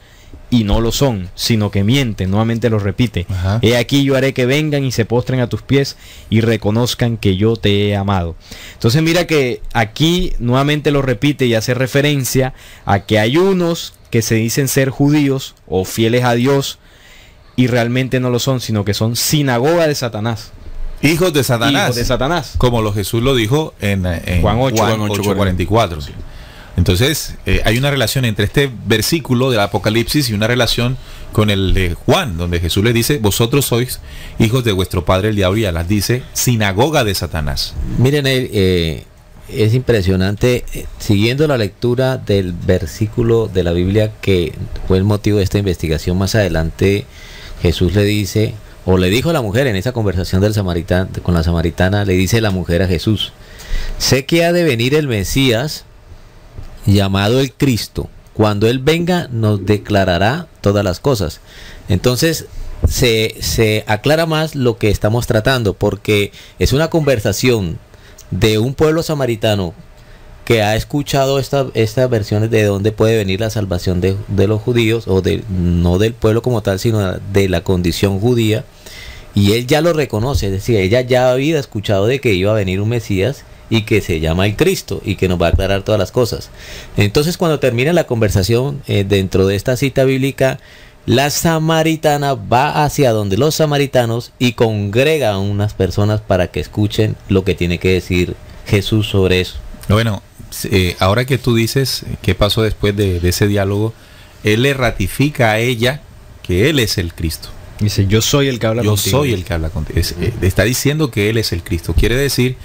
Speaker 4: y no lo son, sino que mienten. Nuevamente lo repite.
Speaker 3: Ajá.
Speaker 4: He aquí yo haré que vengan y se postren a tus pies y reconozcan que yo te he amado. Entonces mira que aquí nuevamente lo repite y hace referencia a que hay unos que se dicen ser judíos o fieles a Dios y realmente no lo son, sino que son sinagoga de Satanás.
Speaker 3: Hijos de Satanás.
Speaker 4: Hijos de Satanás.
Speaker 3: Como lo Jesús lo dijo en
Speaker 4: Juan 8.
Speaker 3: Juan 8:44. Entonces, hay una relación entre este versículo del Apocalipsis y una relación con el de Juan, donde Jesús le dice, vosotros sois hijos de vuestro padre el diablo, y a las dice, sinagoga de Satanás.
Speaker 6: Miren, es impresionante, siguiendo la lectura del versículo de la Biblia que fue el motivo de esta investigación. Más adelante Jesús le dice, o le dijo a la mujer en esa conversación del samaritano, con la samaritana, le dice la mujer a Jesús, sé que ha de venir el Mesías, llamado el Cristo. Cuando Él venga nos declarará todas las cosas. Entonces se aclara más lo que estamos tratando, porque es una conversación de un pueblo samaritano que ha escuchado estas versiones de dónde puede venir la salvación de los judíos, o no del pueblo como tal, sino de la condición judía, y él ya lo reconoce, es decir, ella ya había escuchado de que iba a venir un Mesías y que se llama el Cristo y que nos va a aclarar todas las cosas. Entonces, cuando termina la conversación dentro de esta cita bíblica, la samaritana va hacia donde los samaritanos y congrega a unas personas para que escuchen lo que tiene que decir Jesús sobre eso.
Speaker 3: Bueno, ahora que tú dices qué pasó después de ese diálogo, él le ratifica a ella que él es el Cristo.
Speaker 4: Dice, yo soy el que habla contigo.
Speaker 3: Yo soy el que habla contigo. Está diciendo que él es el Cristo. Quiere decir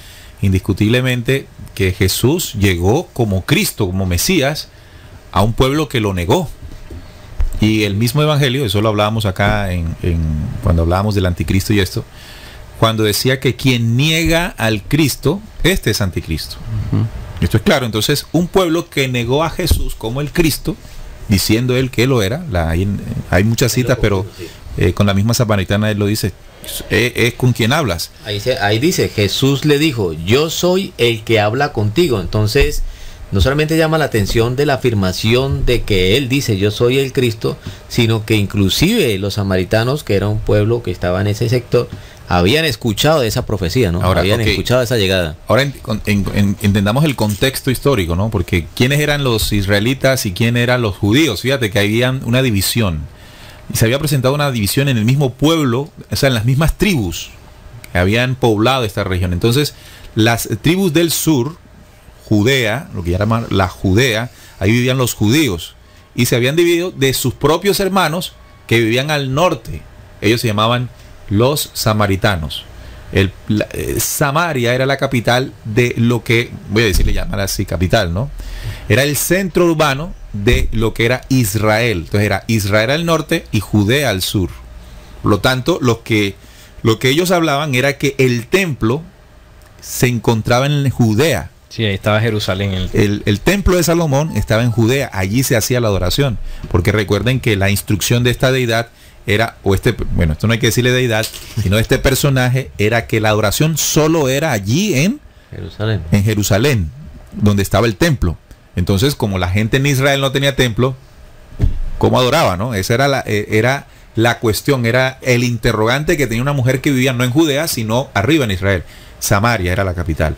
Speaker 3: indiscutiblemente que Jesús llegó como Cristo, como Mesías, a un pueblo que lo negó. Y el mismo evangelio, eso lo hablábamos acá cuando hablábamos del anticristo y esto, cuando decía que quien niega al Cristo, este es anticristo. Esto es claro. Entonces, un pueblo que negó a Jesús como el Cristo, diciendo él que él lo era, hay muchas citas, pero con la misma samaritana él lo dice, es con quien hablas.
Speaker 6: Ahí dice, Jesús le dijo, yo soy el que habla contigo. Entonces, no solamente llama la atención de la afirmación de que él dice, yo soy el Cristo, sino que inclusive los samaritanos, que era un pueblo que estaba en ese sector, habían escuchado de esa profecía, ¿no?
Speaker 3: Ahora,
Speaker 6: habían escuchado esa llegada.
Speaker 3: Ahora entendamos el contexto histórico, ¿no? Porque quiénes eran los israelitas y quiénes eran los judíos. Fíjate que había una división. Y se había presentado una división en el mismo pueblo, o sea, en las mismas tribus que habían poblado esta región. Entonces, las tribus del sur, Judea, lo que llaman la Judea, ahí vivían los judíos. Y se habían dividido de sus propios hermanos que vivían al norte. Ellos se llamaban los samaritanos. Samaria era la capital de lo que, voy a decirle llamar así, capital, ¿no? Era el centro urbano de lo que era Israel. Entonces era Israel al norte y Judea al sur. Por lo tanto, lo que ellos hablaban era que el templo se encontraba en Judea.
Speaker 4: Sí, ahí estaba Jerusalén.
Speaker 3: El templo de Salomón estaba en Judea. Allí se hacía la adoración. Porque recuerden que la instrucción de esta deidad era, bueno, esto no hay que decirle deidad, sino este personaje era que la adoración solo era allí en Jerusalén, donde estaba el templo. Entonces, como la gente en Israel no tenía templo, ¿cómo adoraba, no? Esa era la cuestión, era el interrogante que tenía una mujer que vivía no en Judea, sino arriba en Israel. Samaria era la capital.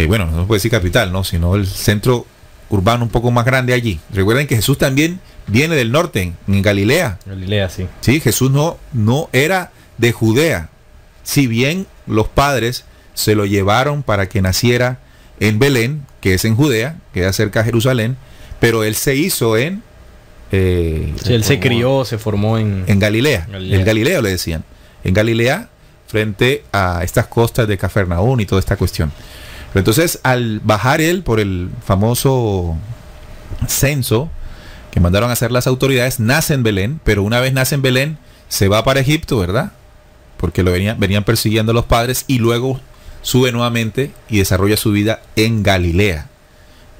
Speaker 3: Bueno, no se puede decir capital, ¿no? Sino el centro urbano un poco más grande allí. Recuerden que Jesús también viene del norte, en Galilea.
Speaker 4: Galilea, sí.
Speaker 3: Sí, Jesús no era de Judea. Si bien los padres se lo llevaron para que naciera en Belén, que es en Judea, queda cerca de Jerusalén, pero él se hizo en...
Speaker 4: él se crió, se formó en
Speaker 3: Galilea. En Galileo le decían. En Galilea, frente a estas costas de Cafarnaún y toda esta cuestión. Pero entonces, al bajar él por el famoso censo que mandaron a hacer las autoridades, nace en Belén, pero una vez nace en Belén, se va para Egipto, ¿verdad? Porque lo venían persiguiendo los padres, y luego sube nuevamente y desarrolla su vida en Galilea.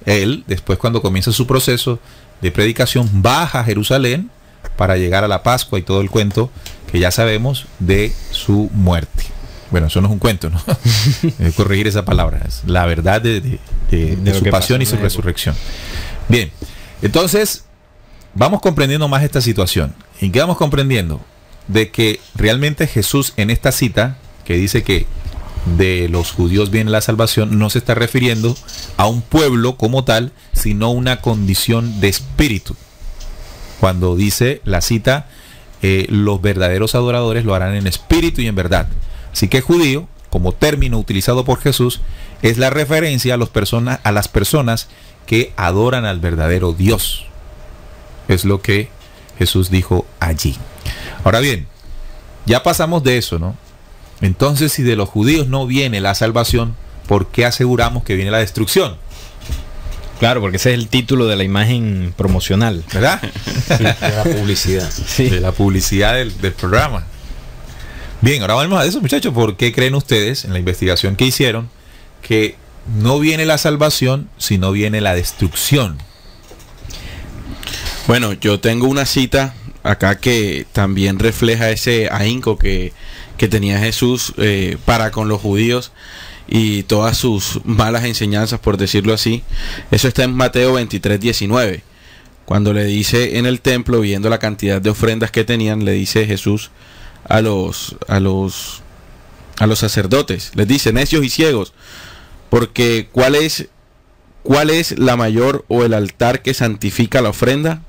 Speaker 3: Él, después, cuando comienza su proceso de predicación, baja a Jerusalén para llegar a la Pascua y todo el cuento que ya sabemos de su muerte. Bueno, eso no es un cuento, ¿no? Corregir esa palabra. Es la verdad de su pasión y su resurrección. Bien, entonces vamos comprendiendo más esta situación. ¿Y qué vamos comprendiendo? De que realmente Jesús, en esta cita que dice que de los judíos viene la salvación, no se está refiriendo a un pueblo como tal, sino una condición de espíritu. Cuando dice la cita, los verdaderos adoradores lo harán en espíritu y en verdad. Así que judío, como término utilizado por Jesús, es la referencia a las personas que adoran al verdadero Dios. Es lo que Jesús dijo allí. Ahora bien, ya pasamos de eso, ¿no? Entonces, si de los judíos no viene la salvación, ¿por qué aseguramos que viene la destrucción?
Speaker 4: Claro, porque ese es el título de la imagen promocional,
Speaker 3: ¿verdad?
Speaker 6: Sí, de la publicidad.
Speaker 4: Sí.
Speaker 3: De la publicidad del programa. Bien, ahora vamos a eso, muchachos. ¿Por qué creen ustedes, en la investigación que hicieron, que no viene la salvación, sino viene la destrucción?
Speaker 5: Bueno, yo tengo una cita acá que también refleja ese ahínco que tenía Jesús para con los judíos y todas sus malas enseñanzas, por decirlo así. Eso está en Mateo 23:19. Cuando le dice en el templo, viendo la cantidad de ofrendas que tenían, le dice Jesús a los sacerdotes, les dice: necios y ciegos, porque ¿cuál es la mayor o el altar que santifica la ofrenda?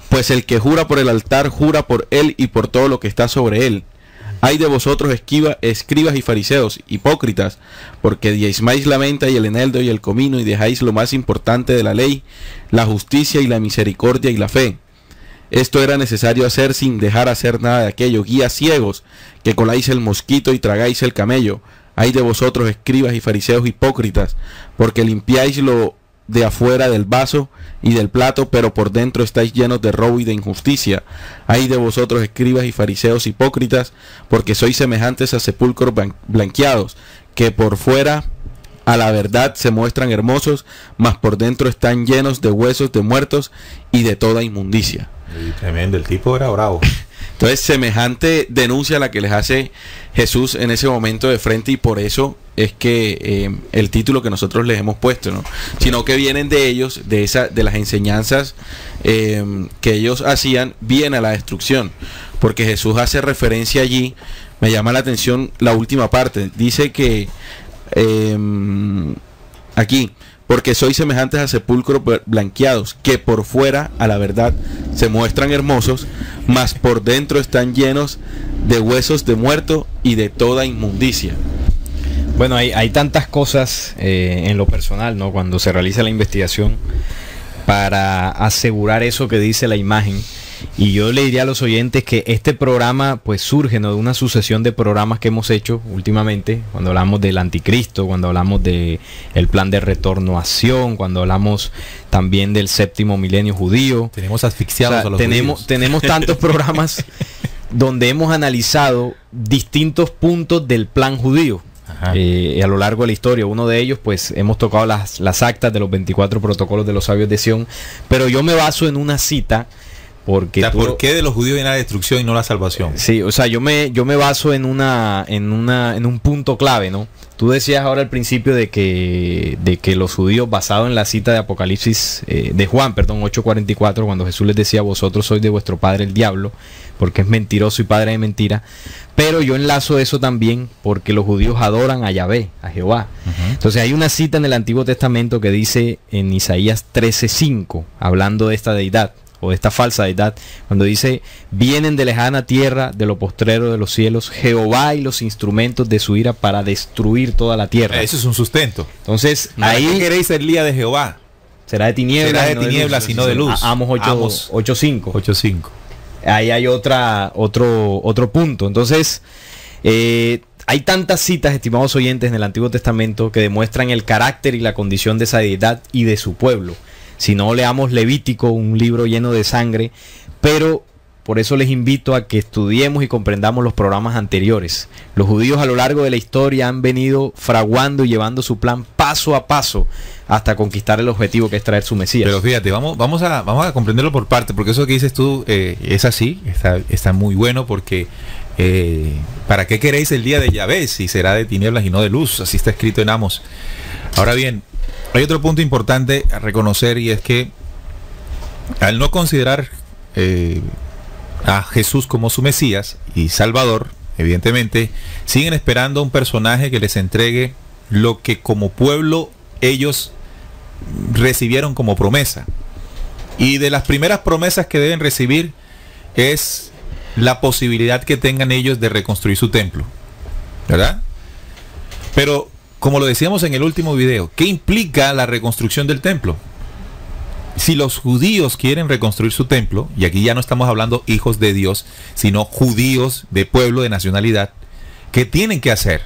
Speaker 5: Pues el que jura por el altar, jura por él y por todo lo que está sobre él. Ay de vosotros, escribas y fariseos, hipócritas, porque diezmáis la menta y el eneldo y el comino, y dejáis lo más importante de la ley, la justicia y la misericordia y la fe. Esto era necesario hacer sin dejar hacer nada de aquello. Guías ciegos, que coláis el mosquito y tragáis el camello. Ay de vosotros, escribas y fariseos hipócritas, porque limpiáis lo de afuera del vaso y del plato, pero por dentro estáis llenos de robo y de injusticia. Ay de vosotros, escribas y fariseos hipócritas, porque sois semejantes a sepulcros blanqueados, que por fuera a la verdad se muestran hermosos, mas por dentro están llenos de huesos de muertos y de toda inmundicia.
Speaker 3: Tremendo, el tipo era bravo.
Speaker 5: Entonces, semejante denuncia la que les hace Jesús en ese momento de frente, y por eso es que el título que nosotros les hemos puesto, ¿no? Sino que vienen de ellos, de las enseñanzas que ellos hacían, viene a la destrucción, porque Jesús hace referencia allí. Me llama la atención la última parte, dice que aquí, porque sois semejantes a sepulcros blanqueados, que por fuera a la verdad se muestran hermosos, mas por dentro están llenos de huesos de muerto y de toda inmundicia.
Speaker 4: Bueno, hay tantas cosas en lo personal, ¿no? Cuando se realiza la investigación para asegurar eso que dice la imagen. Y yo le diría a los oyentes que este programa pues surge, ¿no?, de una sucesión de programas que hemos hecho últimamente, cuando hablamos del anticristo, cuando hablamos de el plan de retorno a Sion, cuando hablamos también del séptimo milenio judío.
Speaker 3: Tenemos asfixiados a los judíos.
Speaker 4: Tenemos tantos programas donde hemos analizado distintos puntos del plan judío. A lo largo de la historia. Uno de ellos, pues hemos tocado las actas de los 24 protocolos de los sabios de Sion, pero yo me baso en una cita porque...
Speaker 3: ¿Por qué de los judíos viene la destrucción y no la salvación?
Speaker 4: Sí, o sea, yo me baso en un punto clave, ¿no? Tú decías ahora al principio de que los judíos, basado en la cita de Apocalipsis, de Juan, 8:44, cuando Jesús les decía: vosotros sois de vuestro padre el diablo, porque es mentiroso y padre de mentira. Pero yo enlazo eso también porque los judíos adoran a Yahvé, a Jehová. Entonces hay una cita en el Antiguo Testamento que dice en Isaías 13:5, hablando de esta deidad o de esta falsa deidad, cuando dice: vienen de lejana tierra, de lo postrero de los cielos, Jehová y los instrumentos de su ira para destruir toda la tierra.
Speaker 3: Eso es un sustento.
Speaker 4: Entonces,
Speaker 3: ahí ¿qué queréis el día de Jehová?
Speaker 4: Será de tinieblas,
Speaker 3: y no de luz.
Speaker 4: Amos 8:5.
Speaker 3: 8:5.
Speaker 4: Ahí hay otro punto. Entonces, hay tantas citas, estimados oyentes, en el Antiguo Testamento que demuestran el carácter y la condición de esa deidad y de su pueblo. Si no, leamos Levítico, un libro lleno de sangre, pero por eso les invito a que estudiemos y comprendamos los programas anteriores. Los judíos a lo largo de la historia han venido fraguando y llevando su plan paso a paso hasta conquistar el objetivo, que es traer su Mesías.
Speaker 3: Pero fíjate, vamos a comprenderlo por parte, porque eso que dices tú es así, está muy bueno, porque ¿para qué queréis el día de Yahvé si será de tinieblas y no de luz? Así está escrito en Amos. Ahora bien, hay otro punto importante a reconocer, y es que al no considerar a Jesús como su Mesías y Salvador, evidentemente siguen esperando un personaje que les entregue lo que como pueblo ellos recibieron como promesa. Y de las primeras promesas que deben recibir es la posibilidad que tengan ellos de reconstruir su templo, ¿verdad? Pero como lo decíamos en el último video, ¿qué implica la reconstrucción del templo? Si los judíos quieren reconstruir su templo, y aquí ya no estamos hablando hijos de Dios, sino judíos de pueblo, de nacionalidad, ¿qué tienen que hacer?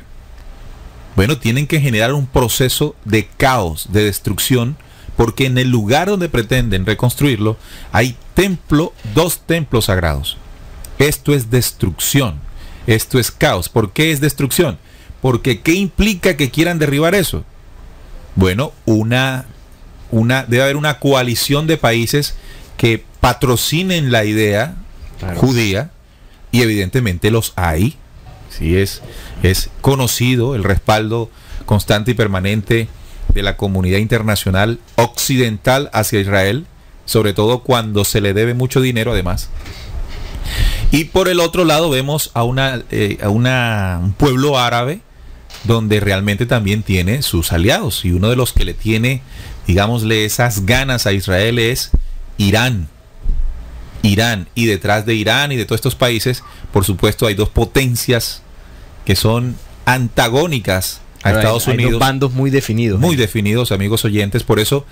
Speaker 3: Bueno, tienen que generar un proceso de caos, de destrucción, porque en el lugar donde pretenden reconstruirlo hay dos templos sagrados. Esto es destrucción, esto es caos. ¿Por qué es destrucción? Porque ¿qué implica que quieran derribar eso? Bueno, debe haber una coalición de países que patrocinen la idea judía, y evidentemente los hay. Sí, es conocido el respaldo constante y permanente de la comunidad internacional occidental hacia Israel, sobre todo cuando se le debe mucho dinero además. Y por el otro lado vemos a un pueblo árabe donde realmente también tiene sus aliados, y uno de los que le tiene, digámosle, esas ganas a Israel es Irán. Y detrás de Irán y de todos estos países, por supuesto, hay dos potencias que son antagónicas a Estados Unidos.
Speaker 4: Hay dos bandos muy definidos.
Speaker 3: Muy definidos, amigos oyentes. Por eso,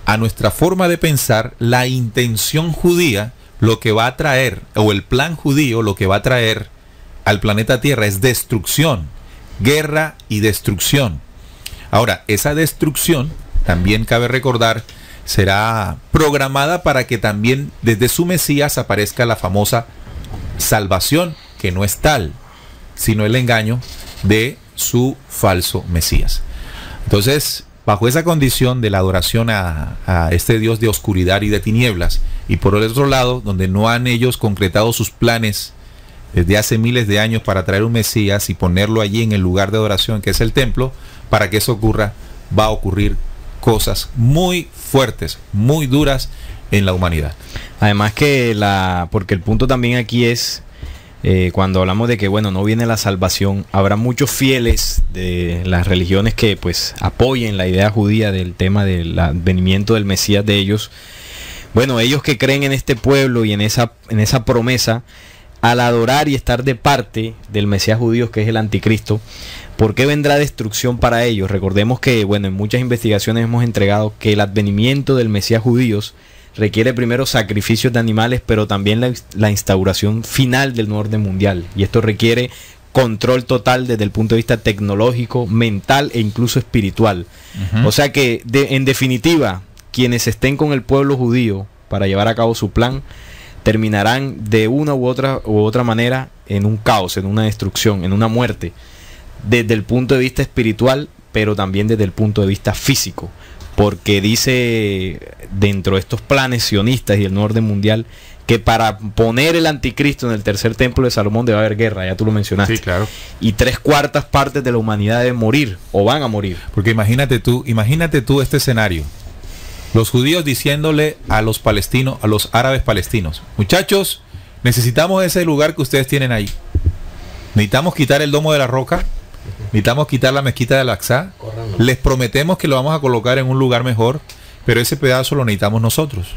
Speaker 3: a nuestra forma de pensar, la intención judía, lo que va a traer, o el plan judío, lo que va a traer al planeta Tierra es destrucción, guerra y destrucción. Ahora, esa destrucción, también cabe recordar, será programada para que también desde su Mesías aparezca la famosa salvación, que no es tal, sino el engaño de su falso Mesías. Entonces, bajo esa condición de la adoración a este Dios de oscuridad y de tinieblas, y por el otro lado, donde no han ellos concretado sus planes desde hace miles de años para traer un Mesías y ponerlo allí en el lugar de adoración que es el templo, para que eso ocurra, va a ocurrir cosas muy fuertes, muy duras en la humanidad.
Speaker 4: Además que porque el punto también aquí es, cuando hablamos de que no viene la salvación, habrá muchos fieles de las religiones que pues apoyen la idea judía del tema del advenimiento del Mesías de ellos. Bueno, ellos que creen en este pueblo y en esa promesa, al adorar y estar de parte del Mesías judío, que es el anticristo, ¿por qué vendrá destrucción para ellos? Recordemos que, en muchas investigaciones hemos entregado que el advenimiento del Mesías judíos requiere primero sacrificios de animales, pero también la instauración final del nuevo orden mundial. Y esto requiere control total desde el punto de vista tecnológico, mental e incluso espiritual. O sea que, en definitiva, quienes estén con el pueblo judío para llevar a cabo su plan, terminarán de una u otra manera en un caos, en una destrucción, en una muerte, desde el punto de vista espiritual, pero también desde el punto de vista físico, porque dice dentro de estos planes sionistas y el nuevo orden mundial que para poner el anticristo en el tercer templo de Salomón debe haber guerra, ya tú lo mencionaste.
Speaker 3: Sí, claro.
Speaker 4: Y 3/4 partes de la humanidad deben morir o van a morir.
Speaker 3: Porque imagínate tú este escenario. Los judíos diciéndole a los palestinos, a los árabes palestinos: muchachos, necesitamos ese lugar que ustedes tienen ahí. Necesitamos quitar el domo de la roca, necesitamos quitar la mezquita de Al-Aqsa. Les prometemos que lo vamos a colocar en un lugar mejor, pero ese pedazo lo necesitamos nosotros.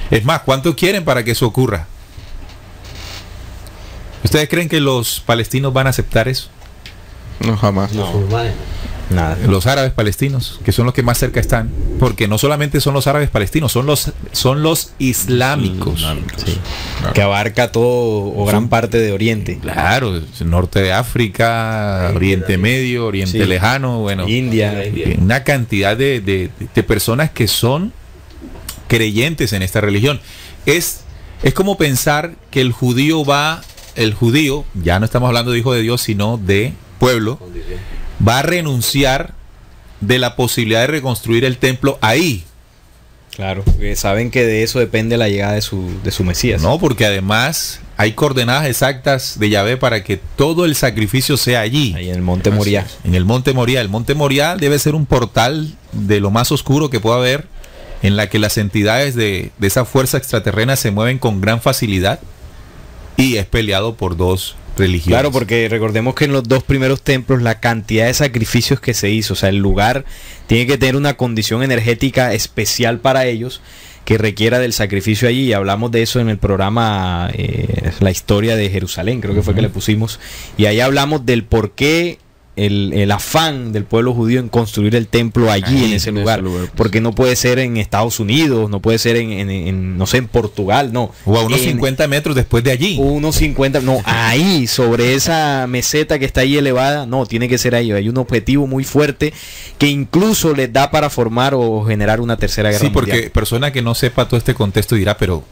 Speaker 3: Es más, ¿cuánto quieren para que eso ocurra? ¿Ustedes creen que los palestinos van a aceptar eso?
Speaker 5: No, jamás.
Speaker 6: No.
Speaker 4: Nada.
Speaker 3: Los árabes palestinos, que son los que más cerca están, porque no solamente son los árabes palestinos, son los islámicos.
Speaker 4: Sí. Claro. Que abarca todo o gran parte de Oriente.
Speaker 3: Claro, norte de África, Oriente Medio, Oriente Lejano, bueno,
Speaker 4: India.
Speaker 3: Una cantidad de personas que son creyentes en esta religión. Es como pensar que el judío, ya no estamos hablando de hijo de Dios, sino de pueblo, va a renunciar de la posibilidad de reconstruir el templo ahí.
Speaker 4: Claro, porque saben que de eso depende la llegada de su Mesías.
Speaker 3: No, porque además hay coordenadas exactas de Yahvé para que todo el sacrificio sea allí.
Speaker 4: Ahí en el Monte Moriah.
Speaker 3: En el Monte Moriah. El Monte Moriah debe ser un portal de lo más oscuro que pueda haber, en la que las entidades de esa fuerza extraterrena se mueven con gran facilidad, y es peleado por dos religiones.
Speaker 4: Claro, porque recordemos que en los 2 primeros templos la cantidad de sacrificios que se hizo, o sea, el lugar tiene que tener una condición energética especial para ellos que requiera del sacrificio allí, y hablamos de eso en el programa La historia de Jerusalén, creo que fue que le pusimos, y ahí hablamos del por qué el afán del pueblo judío en construir el templo allí, en ese lugar, porque no puede ser en Estados Unidos, no puede ser no sé, en Portugal, no.
Speaker 3: O a unos 50 metros después de allí.
Speaker 4: Unos 50, no, ahí, sobre esa meseta que está ahí elevada, no, tiene que ser ahí. Hay un objetivo muy fuerte que incluso les da para formar o generar una tercera guerra mundial.
Speaker 3: Sí, porque persona que no sepa todo este contexto dirá, pero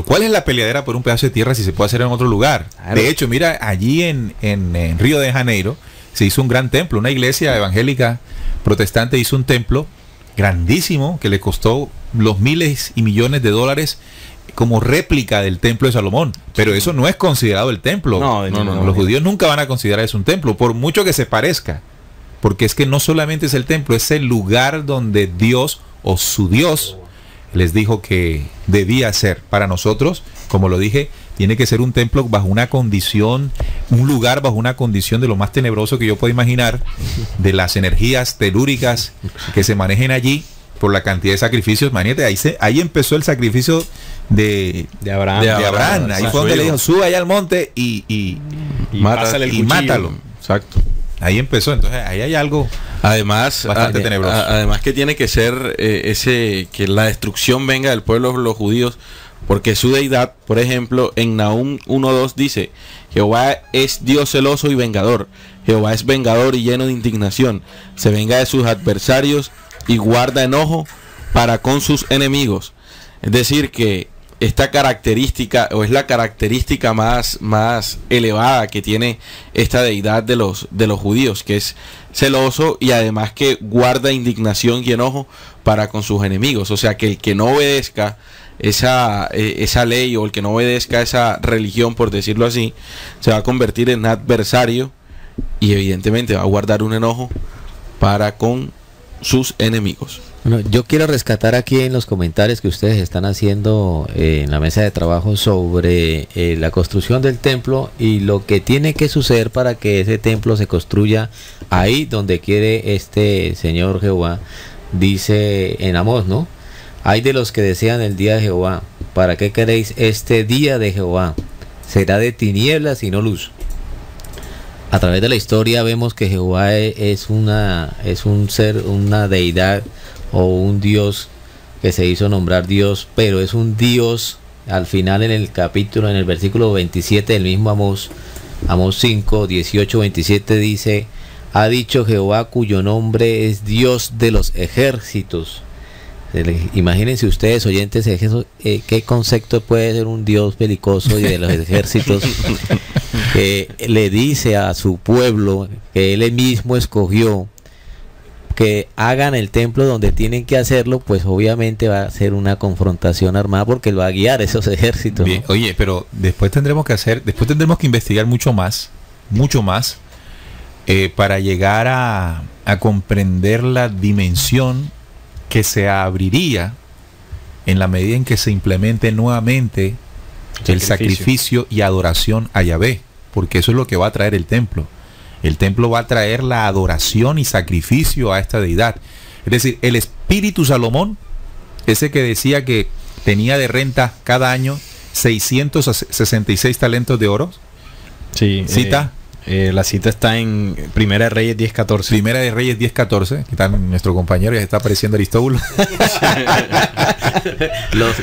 Speaker 3: ¿cuál es la peleadera por un pedazo de tierra si se puede hacer en otro lugar? Claro. De hecho, mira, allí en Río de Janeiro se hizo un gran templo, una iglesia evangélica protestante hizo un templo grandísimo que le costó los miles y millones de dólares como réplica del templo de Salomón, pero eso no es considerado el templo. No, los judíos nunca van a considerar eso un templo, por mucho que se parezca, porque es que no solamente es el templo, es el lugar donde Dios o su Dios les dijo que debía ser. Para nosotros, como lo dije, tiene que ser un templo bajo una condición, un lugar bajo una condición de lo más tenebroso que yo puedo imaginar, de las energías telúricas que se manejen allí por la cantidad de sacrificios. Imagínate, ahí empezó el sacrificio de Abraham. Ahí fue donde le dijo: sube allá al monte y mátalo.
Speaker 5: Exacto.
Speaker 3: Ahí empezó. Entonces ahí hay algo
Speaker 5: además
Speaker 3: bastante tenebroso.
Speaker 5: Además que tiene que ser que la destrucción venga del pueblo de los judíos, porque su deidad, por ejemplo, en Nahum 1:2 dice: Jehová es Dios celoso y vengador. Jehová es vengador y lleno de indignación. Se venga de sus adversarios y guarda enojo para con sus enemigos. Es decir, que esta característica, o es la característica más elevada que tiene esta deidad de los judíos, que es celoso y además que guarda indignación y enojo para con sus enemigos. O sea, que el que no obedezca esa ley, o el que no obedezca esa religión, por decirlo así, se va a convertir en adversario y evidentemente va a guardar un enojo para con sus enemigos.
Speaker 6: Bueno, yo quiero rescatar aquí en los comentarios que ustedes están haciendo en la mesa de trabajo sobre la construcción del templo y lo que tiene que suceder para que ese templo se construya ahí donde quiere este Señor Jehová. Dice en Amós, ¿no? Hay de los que desean el día de Jehová. ¿Para qué queréis este día de Jehová? Será de tinieblas y no luz. A través de la historia vemos que Jehová es un ser, una deidad o un Dios que se hizo nombrar Dios, pero es un Dios. Al final en el capítulo, en el versículo 27 del mismo Amós 5, 18, 27 dice: ha dicho Jehová, cuyo nombre es Dios de los ejércitos. Imagínense ustedes, oyentes, qué concepto puede ser un Dios belicoso y de los ejércitos, que le dice a su pueblo que él mismo escogió que hagan el templo donde tienen que hacerlo. Pues obviamente va a ser una confrontación armada, porque él va a guiar esos ejércitos.
Speaker 3: Bien, ¿no? Oye, pero después tendremos que investigar mucho más, para llegar a comprender la dimensión que se abriría en la medida en que se implemente nuevamente el sacrificio y adoración a Yahvé, porque eso es lo que va a traer el templo. El templo va a traer la adoración y sacrificio a esta deidad. Es decir, el espíritu Salomón, ese que decía que tenía de renta cada año 666 talentos de oro.
Speaker 4: Sí,
Speaker 3: cita.
Speaker 4: La cita está en Primera de Reyes 10:14.
Speaker 3: Primera de Reyes 10:14. Que está nuestro compañero, ya está apareciendo Aristóbulo.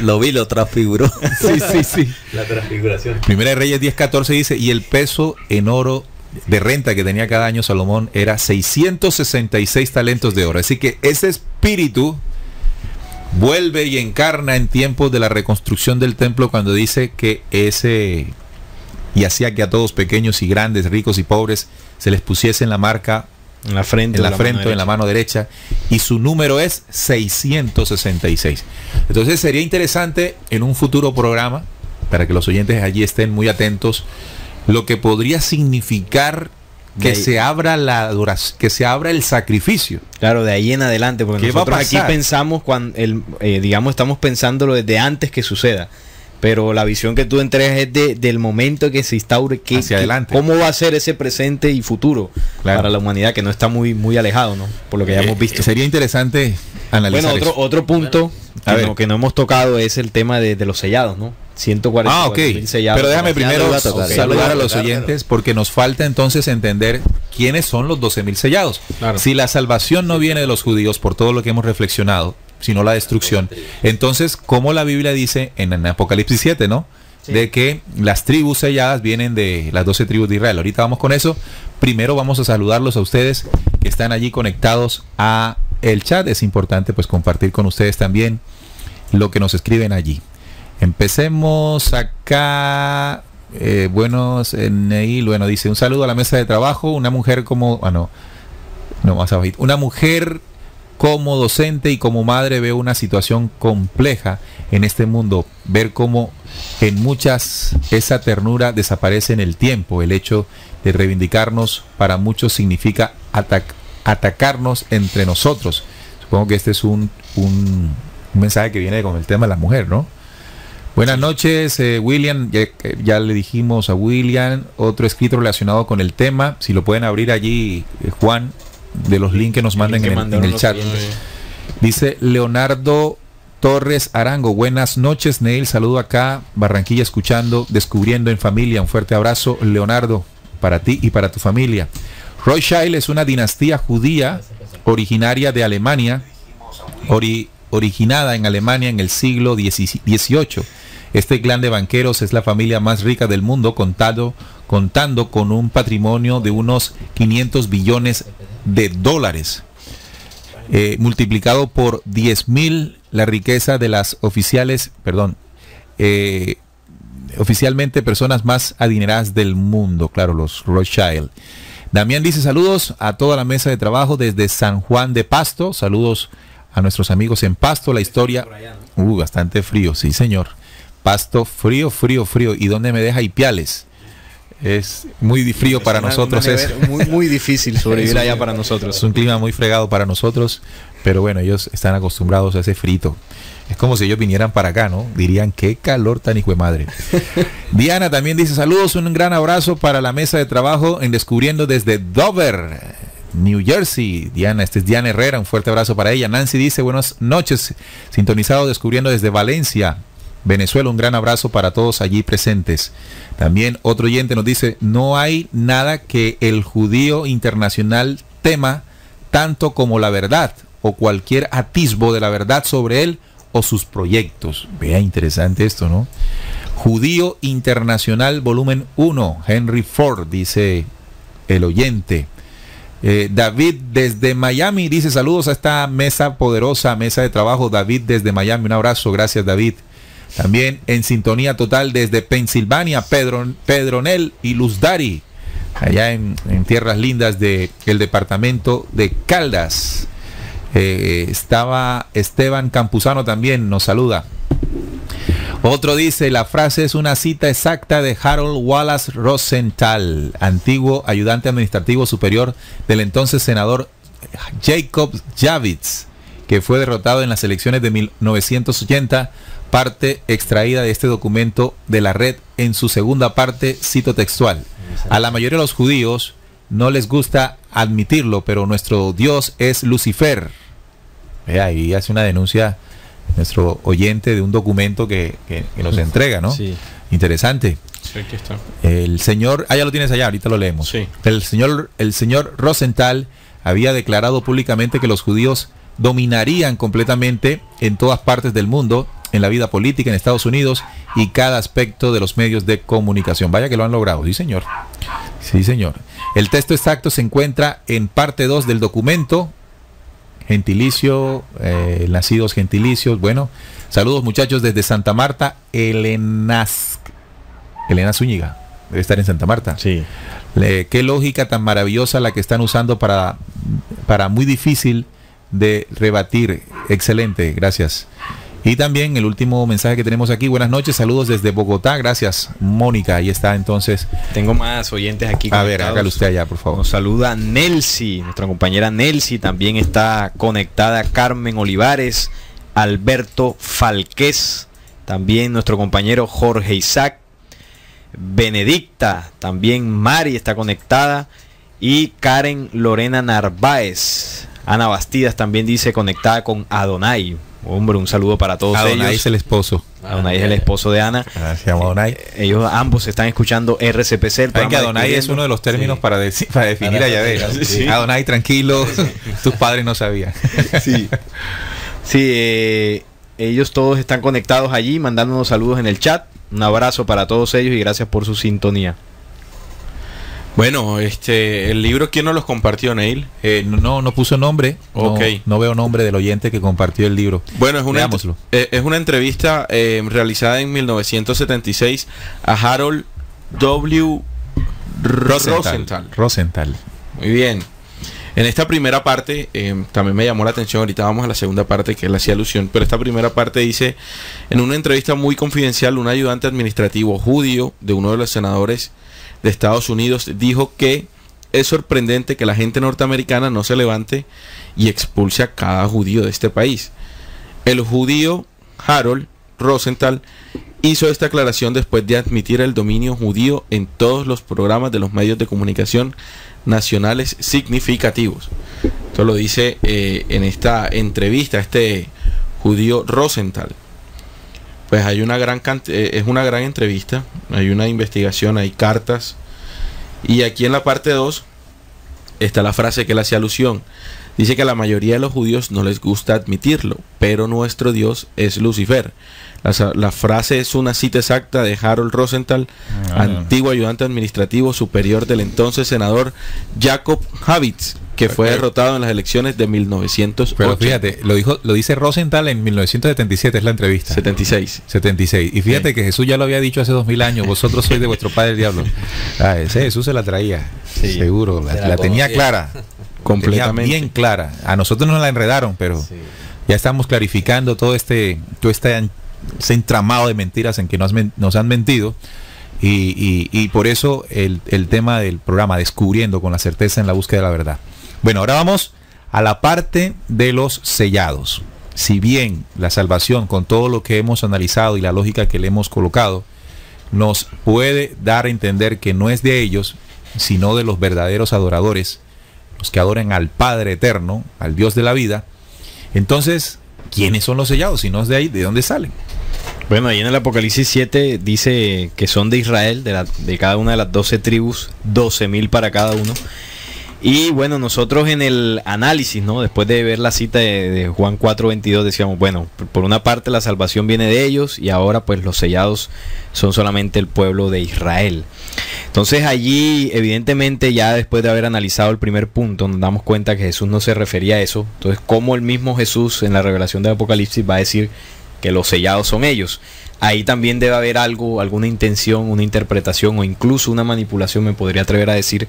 Speaker 6: Lo vi, lo transfiguró.
Speaker 3: Sí.
Speaker 6: La transfiguración.
Speaker 3: Primera de Reyes 10:14 dice: y el peso en oro de renta que tenía cada año Salomón era 666 talentos de oro. Así que ese espíritu vuelve y encarna en tiempos de la reconstrucción del templo, cuando dice que y hacía que a todos, pequeños y grandes, ricos y pobres, se les pusiese en la marca, en la frente, en la mano derecha, y su número es 666. Entonces sería interesante en un futuro programa, para que los oyentes allí estén muy atentos, lo que podría significar que se abra la adoración, que se abra el sacrificio.
Speaker 4: Claro, de ahí en adelante, porque nosotros aquí pensamos digamos, estamos pensándolo desde antes que suceda. Pero la visión que tú entregas es del momento que se instaure,
Speaker 3: hacia adelante.
Speaker 4: Cómo va a ser ese presente y futuro para la humanidad, que no está muy alejado, ¿no? Por lo que ya hemos visto.
Speaker 3: Sería interesante analizar.
Speaker 4: Bueno, otro punto que no hemos tocado es el tema de los sellados, ¿no? 140.000 sellados.
Speaker 3: Pero déjame primero saludar a los oyentes, porque nos falta entonces entender quiénes son los 12.000 sellados. Claro. Si la salvación no viene de los judíos, por todo lo que hemos reflexionado, sino la destrucción, entonces, como la Biblia dice en Apocalipsis 7, ¿no? Sí. De que las tribus selladas vienen de las 12 tribus de Israel. Ahorita vamos con eso. Primero vamos a saludarlos a ustedes que están allí conectados a el chat. Es importante pues compartir con ustedes también lo que nos escriben allí. Empecemos acá. Neil, dice: un saludo a la mesa de trabajo. Una mujer como... más abajito. Una mujer como docente y como madre veo una situación compleja en este mundo. Ver cómo en muchas esa ternura desaparece en el tiempo. El hecho de reivindicarnos para muchos significa atacarnos entre nosotros. Supongo que este es un mensaje que viene con el tema de la mujer, ¿no? Buenas noches, William. Ya le dijimos a William otro escrito relacionado con el tema. Si lo pueden abrir allí, Juan, de los links que nos manden en el chat. Dice Leonardo Torres Arango: buenas noches, Neil. Saludo acá, Barranquilla, escuchando, descubriendo en familia. Un fuerte abrazo, Leonardo, para ti y para tu familia. Rothschild es una dinastía judía originaria de Alemania, originada en Alemania en el siglo XVIII. Este clan de banqueros es la familia más rica del mundo, contando con un patrimonio de unos 500 billones de dólares, multiplicado por 10.000 la riqueza de las oficialmente personas más adineradas del mundo, claro, los Rothschild. Damián dice: saludos a toda la mesa de trabajo desde San Juan de Pasto. Saludos a nuestros amigos en Pasto. La historia, bastante frío, sí señor. Pasto, frío. ¿Y dónde me deja Ipiales? Es muy frío para nosotros. Es
Speaker 4: muy difícil sobrevivir allá para nosotros.
Speaker 3: Es un clima muy fregado para nosotros, pero bueno, ellos están acostumbrados a ese frito. Es como si ellos vinieran para acá, ¿no? Dirían: qué calor tan hijo de madre. Diana también dice: saludos, un gran abrazo para la mesa de trabajo en Descubriendo desde Dover, New Jersey. Diana, es Diana Herrera, un fuerte abrazo para ella. Nancy dice: buenas noches, sintonizado Descubriendo desde Valencia, Venezuela. Un gran abrazo para todos allí presentes. También otro oyente nos dice: no hay nada que el judío internacional tema tanto como la verdad, o cualquier atisbo de la verdad sobre él o sus proyectos. Vea, interesante esto, ¿no? Judío Internacional, volumen 1, Henry Ford, dice el oyente. David desde Miami dice saludos a esta mesa poderosa, mesa de trabajo. David desde Miami, un abrazo, gracias David. También en sintonía total desde Pensilvania, Pedronel y Luz Dari, allá en tierras lindas del departamento de Caldas. Estaba Esteban Campuzano también, nos saluda. Otro dice, la frase es una cita exacta de Harold Wallace Rosenthal, antiguo ayudante administrativo superior del entonces senador Jacob Javits, que fue derrotado en las elecciones de 1980, parte extraída de este documento de la red. En su segunda parte, cito textual: a la mayoría de los judíos no les gusta admitirlo, pero nuestro Dios es Lucifer. Ahí hace una denuncia nuestro oyente de un documento que nos entrega, ¿no?
Speaker 5: Sí.
Speaker 3: Interesante.
Speaker 5: Sí, aquí está.
Speaker 3: El señor, ya lo tienes allá, ahorita lo leemos.
Speaker 5: Sí.
Speaker 3: El señor Rosenthal había declarado públicamente que los judíos dominarían completamente en todas partes del mundo, en la vida política en Estados Unidos y cada aspecto de los medios de comunicación. Vaya que lo han logrado, sí señor. Sí señor. El texto exacto se encuentra en parte 2 del documento. Gentilicio, nacidos gentilicios. Bueno, saludos muchachos desde Santa Marta. Elena Zúñiga, debe estar en Santa Marta.
Speaker 4: Sí.
Speaker 3: Qué lógica tan maravillosa la que están usando para muy difícil de rebatir. Excelente, gracias. Y también el último mensaje que tenemos aquí: buenas noches, saludos desde Bogotá. Gracias, Mónica. Ahí está entonces.
Speaker 4: Tengo más oyentes aquí.
Speaker 3: A ver, hágalo usted allá, por favor.
Speaker 4: Nos saluda Nelsi, nuestra compañera Nelsi. También está conectada Carmen Olivares, Alberto Falqués, también nuestro compañero Jorge Isaac, Benedicta, también Mari está conectada, y Karen Lorena Narváez. Ana Bastidas también dice conectada con Adonai. Hombre, un saludo para todos ellos.
Speaker 3: Adonai es el esposo.
Speaker 4: Adonai es el esposo de Ana.
Speaker 3: Se llama Adonai.
Speaker 4: Ellos ambos están escuchando RCPC.
Speaker 3: Saben que Adonai es uno de los términos para definir a Yahvé. Sí. Adonai, tranquilo, tus padres no sabían.
Speaker 4: Sí. Sí, ellos todos están conectados allí, mandándonos saludos en el chat. Un abrazo para todos ellos y gracias por su sintonía.
Speaker 5: Bueno, el libro, ¿quién nos los compartió, Neil?
Speaker 3: No puso nombre.
Speaker 5: Okay.
Speaker 3: No veo nombre del oyente que compartió el libro.
Speaker 5: Bueno, es una entrevista realizada en 1976 a Harold W.
Speaker 3: Rosenthal.
Speaker 5: Muy bien. En esta primera parte, también me llamó la atención, ahorita vamos a la segunda parte que él hacía alusión, pero esta primera parte dice: en una entrevista muy confidencial, un ayudante administrativo judío de uno de los senadores de Estados Unidos dijo que es sorprendente que la gente norteamericana no se levante y expulse a cada judío de este país. El judío Harold Rosenthal hizo esta aclaración después de admitir el dominio judío en todos los programas de los medios de comunicación nacionales significativos. Esto lo dice en esta entrevista este judío Rosenthal. Pues hay una es una gran entrevista, hay una investigación, hay cartas, y aquí en la parte 2 está la frase que él hace alusión. Dice que a la mayoría de los judíos no les gusta admitirlo, pero nuestro Dios es Lucifer. La frase es una cita exacta de Harold Rosenthal, antiguo ayudante administrativo superior del entonces senador Jacob Javits, que fue derrotado en las elecciones de 1908.
Speaker 3: Pero fíjate, lo dice Rosenthal en 1977, es la entrevista.
Speaker 5: 76.
Speaker 3: Y fíjate que Jesús ya lo había dicho hace 2000 años, vosotros sois de vuestro padre el diablo. Ese Jesús se la traía, seguro, la tenía clara. Completamente. Tenía bien clara. A nosotros nos la enredaron, pero ya estamos clarificando todo este ese entramado de mentiras en que nos han mentido. Y por eso el tema del programa, Descubriendo con la certeza en la búsqueda de la verdad. Bueno, ahora vamos a la parte de los sellados. Si bien la salvación, con todo lo que hemos analizado y la lógica que le hemos colocado, nos puede dar a entender que no es de ellos, sino de los verdaderos adoradores, los que adoran al Padre Eterno, al Dios de la vida. Entonces, ¿quiénes son los sellados? Si no es de ahí, ¿de dónde salen?
Speaker 4: Bueno, ahí en el Apocalipsis 7 dice que son de Israel, de cada una de las 12 tribus, 12,000 para cada uno. Y bueno, nosotros en el análisis, ¿no? Después de ver la cita de Juan 4:22, decíamos, bueno, por una parte la salvación viene de ellos y ahora pues los sellados son solamente el pueblo de Israel. Entonces allí, evidentemente, ya después de haber analizado el primer punto, nos damos cuenta que Jesús no se refería a eso. Entonces, ¿cómo el mismo Jesús en la revelación del Apocalipsis va a decir que los sellados son ellos? Ahí también debe haber algo, alguna intención, una interpretación o incluso una manipulación, me podría atrever a decir,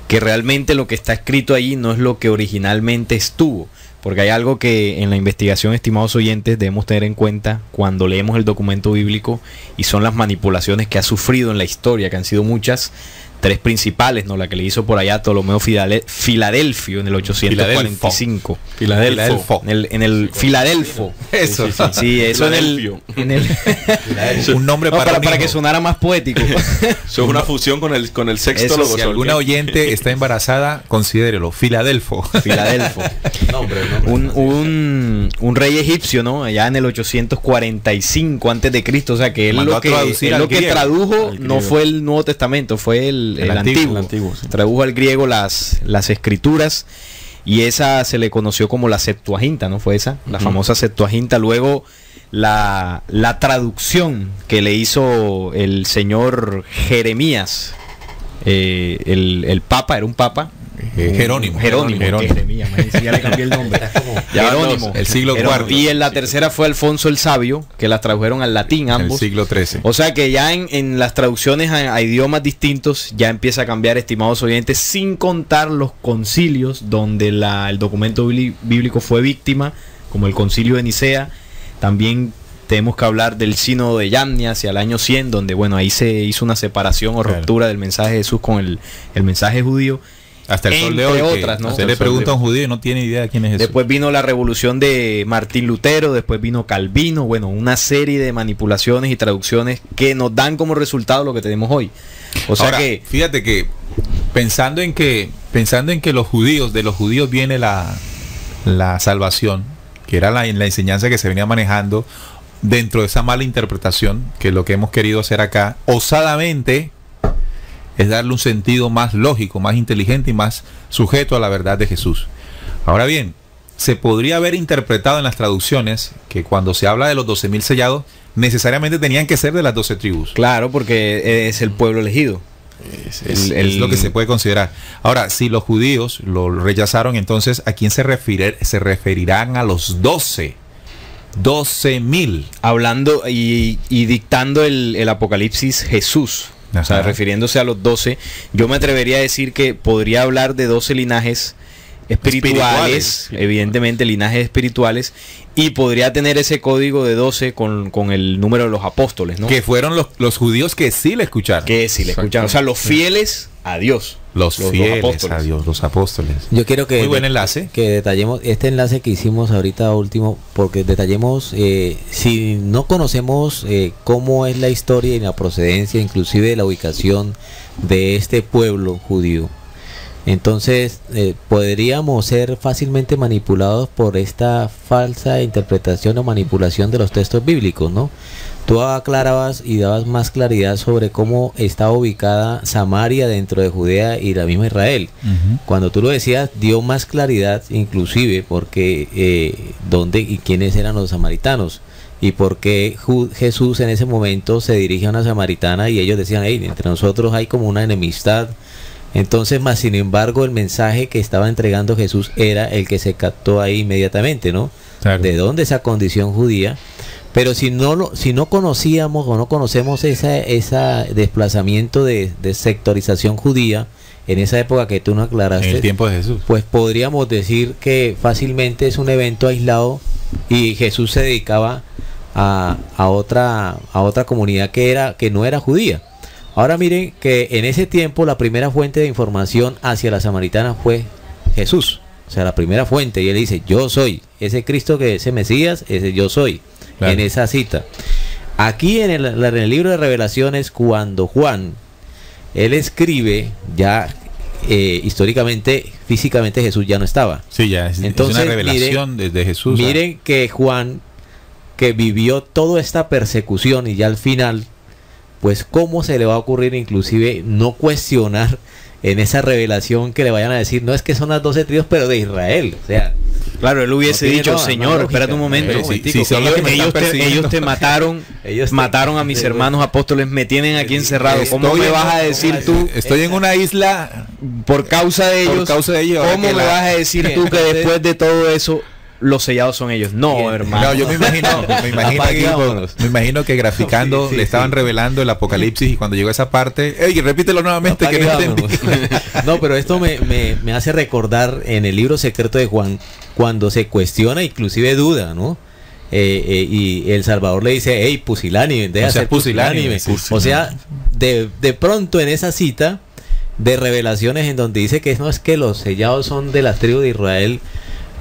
Speaker 4: que realmente lo que está escrito ahí no es lo que originalmente estuvo. Porque hay algo que en la investigación, estimados oyentes, debemos tener en cuenta cuando leemos el documento bíblico, y son las manipulaciones que ha sufrido en la historia, que han sido muchas. Tres principales, ¿no? La que le hizo por allá Ptolomeo Filadelfio en el 845.
Speaker 5: Filadelfo.
Speaker 4: En el Filadelfo.
Speaker 3: Eso.
Speaker 4: Sí, eso en el
Speaker 3: un nombre
Speaker 4: para que sonara más poético.
Speaker 5: Eso es una fusión con el sexto logo.
Speaker 3: Si alguna oyente está embarazada, considérelo. Filadelfo.
Speaker 4: Un rey egipcio, ¿no? Allá en el 845 antes de Cristo, o sea que él lo que tradujo no fue el Nuevo Testamento, fue el antiguo. Sí. Tradujo al griego las escrituras, y esa se le conoció como la Septuaginta, ¿no? Fue esa, la famosa Septuaginta. Luego la traducción que le hizo el señor Jeremías, el papa, era un papa.
Speaker 3: Jerónimo.
Speaker 4: Jeremías, ya le cambié el nombre. Jerónimo.
Speaker 3: El siglo IV.
Speaker 4: Y en la tercera fue Alfonso el Sabio, que las tradujeron al latín ambos.
Speaker 3: El siglo XIII.
Speaker 4: O sea que ya en las traducciones a idiomas distintos ya empieza a cambiar, estimados oyentes, sin contar los concilios donde el documento bíblico fue víctima, como el concilio de Nicea. También tenemos que hablar del sínodo de Yamnia hacia el año 100, donde bueno, ahí se hizo una separación o ruptura del mensaje de Jesús con el mensaje judío.
Speaker 3: Hasta el sol de hoy,
Speaker 4: otras, ¿no?
Speaker 3: Usted le pregunta a un judío y no tiene idea de quién es Jesús.
Speaker 4: Después vino la revolución de Martín Lutero, después vino Calvino, bueno, una serie de manipulaciones y traducciones que nos dan como resultado lo que tenemos hoy. O sea,
Speaker 3: ahora,
Speaker 4: que
Speaker 3: fíjate que pensando en que de los judíos viene la salvación, que era la enseñanza que se venía manejando dentro de esa mala interpretación, que lo que hemos querido hacer acá osadamente es darle un sentido más lógico, más inteligente y más sujeto a la verdad de Jesús. Ahora bien, se podría haber interpretado en las traducciones que cuando se habla de los 12.000 sellados, necesariamente tenían que ser de las 12 tribus.
Speaker 4: Claro, porque es el pueblo elegido.
Speaker 3: Es lo que se puede considerar. Ahora, si los judíos lo rechazaron, entonces ¿a quién se referirán a los 12? 12.000.
Speaker 4: Hablando y dictando el Apocalipsis Jesús. Ajá. O sea, refiriéndose a los 12, yo me atrevería a decir que podría hablar de 12 linajes espirituales, evidentemente linajes espirituales, y podría tener ese código de 12 con el número de los apóstoles, ¿no?
Speaker 3: Que fueron los judíos que sí le escucharon.
Speaker 4: O sea, los fieles a Dios.
Speaker 3: Los fieles a Dios, los apóstoles.
Speaker 6: Yo quiero que...
Speaker 3: Muy buen enlace.
Speaker 6: Que detallemos este enlace que hicimos ahorita último, porque detallemos, si no conocemos cómo es la historia y la procedencia, inclusive la ubicación de este pueblo judío, entonces podríamos ser fácilmente manipulados por esta falsa interpretación o manipulación de los textos bíblicos, ¿no? Tú aclarabas y dabas más claridad sobre cómo estaba ubicada Samaria dentro de Judea y la misma Israel. Cuando tú lo decías, dio más claridad, inclusive porque dónde y quiénes eran los samaritanos, y por qué Jesús en ese momento se dirige a una samaritana y ellos decían, hey, entre nosotros hay como una enemistad. Entonces, más sin embargo, el mensaje que estaba entregando Jesús era el que se captó ahí inmediatamente, ¿no? Claro. De dónde esa condición judía. Pero si no conocíamos o no conocemos ese desplazamiento de sectorización judía en esa época que tú no aclaraste,
Speaker 3: en el tiempo de Jesús,
Speaker 6: pues podríamos decir que fácilmente es un evento aislado y Jesús se dedicaba a otra comunidad que no era judía. Ahora miren que en ese tiempo la primera fuente de información hacia la samaritana fue Jesús, o sea, la primera fuente, y él dice, yo soy ese Cristo, que ese Mesías, ese yo soy. Claro. En esa cita. Aquí en el libro de Revelaciones, cuando Juan, él escribe, ya históricamente, físicamente Jesús ya no estaba.
Speaker 3: Sí, ya es, entonces, es una revelación desde Jesús.
Speaker 6: Miren que Juan, que vivió toda esta persecución y ya al final, pues cómo se le va a ocurrir inclusive no cuestionar en esa revelación que le vayan a decir, no es que son las 12 tribus, pero de Israel. O sea,
Speaker 4: claro, él hubiese
Speaker 6: no
Speaker 4: dicho,
Speaker 6: no
Speaker 4: Señor, espérate un momento. Ellos te mataron, mataron a mis hermanos apóstoles, me tienen aquí encerrado. ¿Cómo me vas a decir tú?
Speaker 3: Estoy en una isla
Speaker 4: Por causa de ellos. ¿Cómo me vas a decir tú que después de todo eso los sellados son ellos? No, hermano.
Speaker 3: No, yo me imagino que graficando le estaban revelando el Apocalipsis y cuando llegó a esa parte, ¡ey, repítelo nuevamente que no entendí!
Speaker 6: No, pero esto me hace recordar en el libro secreto de Juan, cuando se cuestiona, inclusive duda, ¿no? Y el Salvador le dice, hey, pusilánime, deja de ser pusilánime. O sea, de pronto en esa cita de revelaciones en donde dice que no es que los sellados son de la tribu de Israel,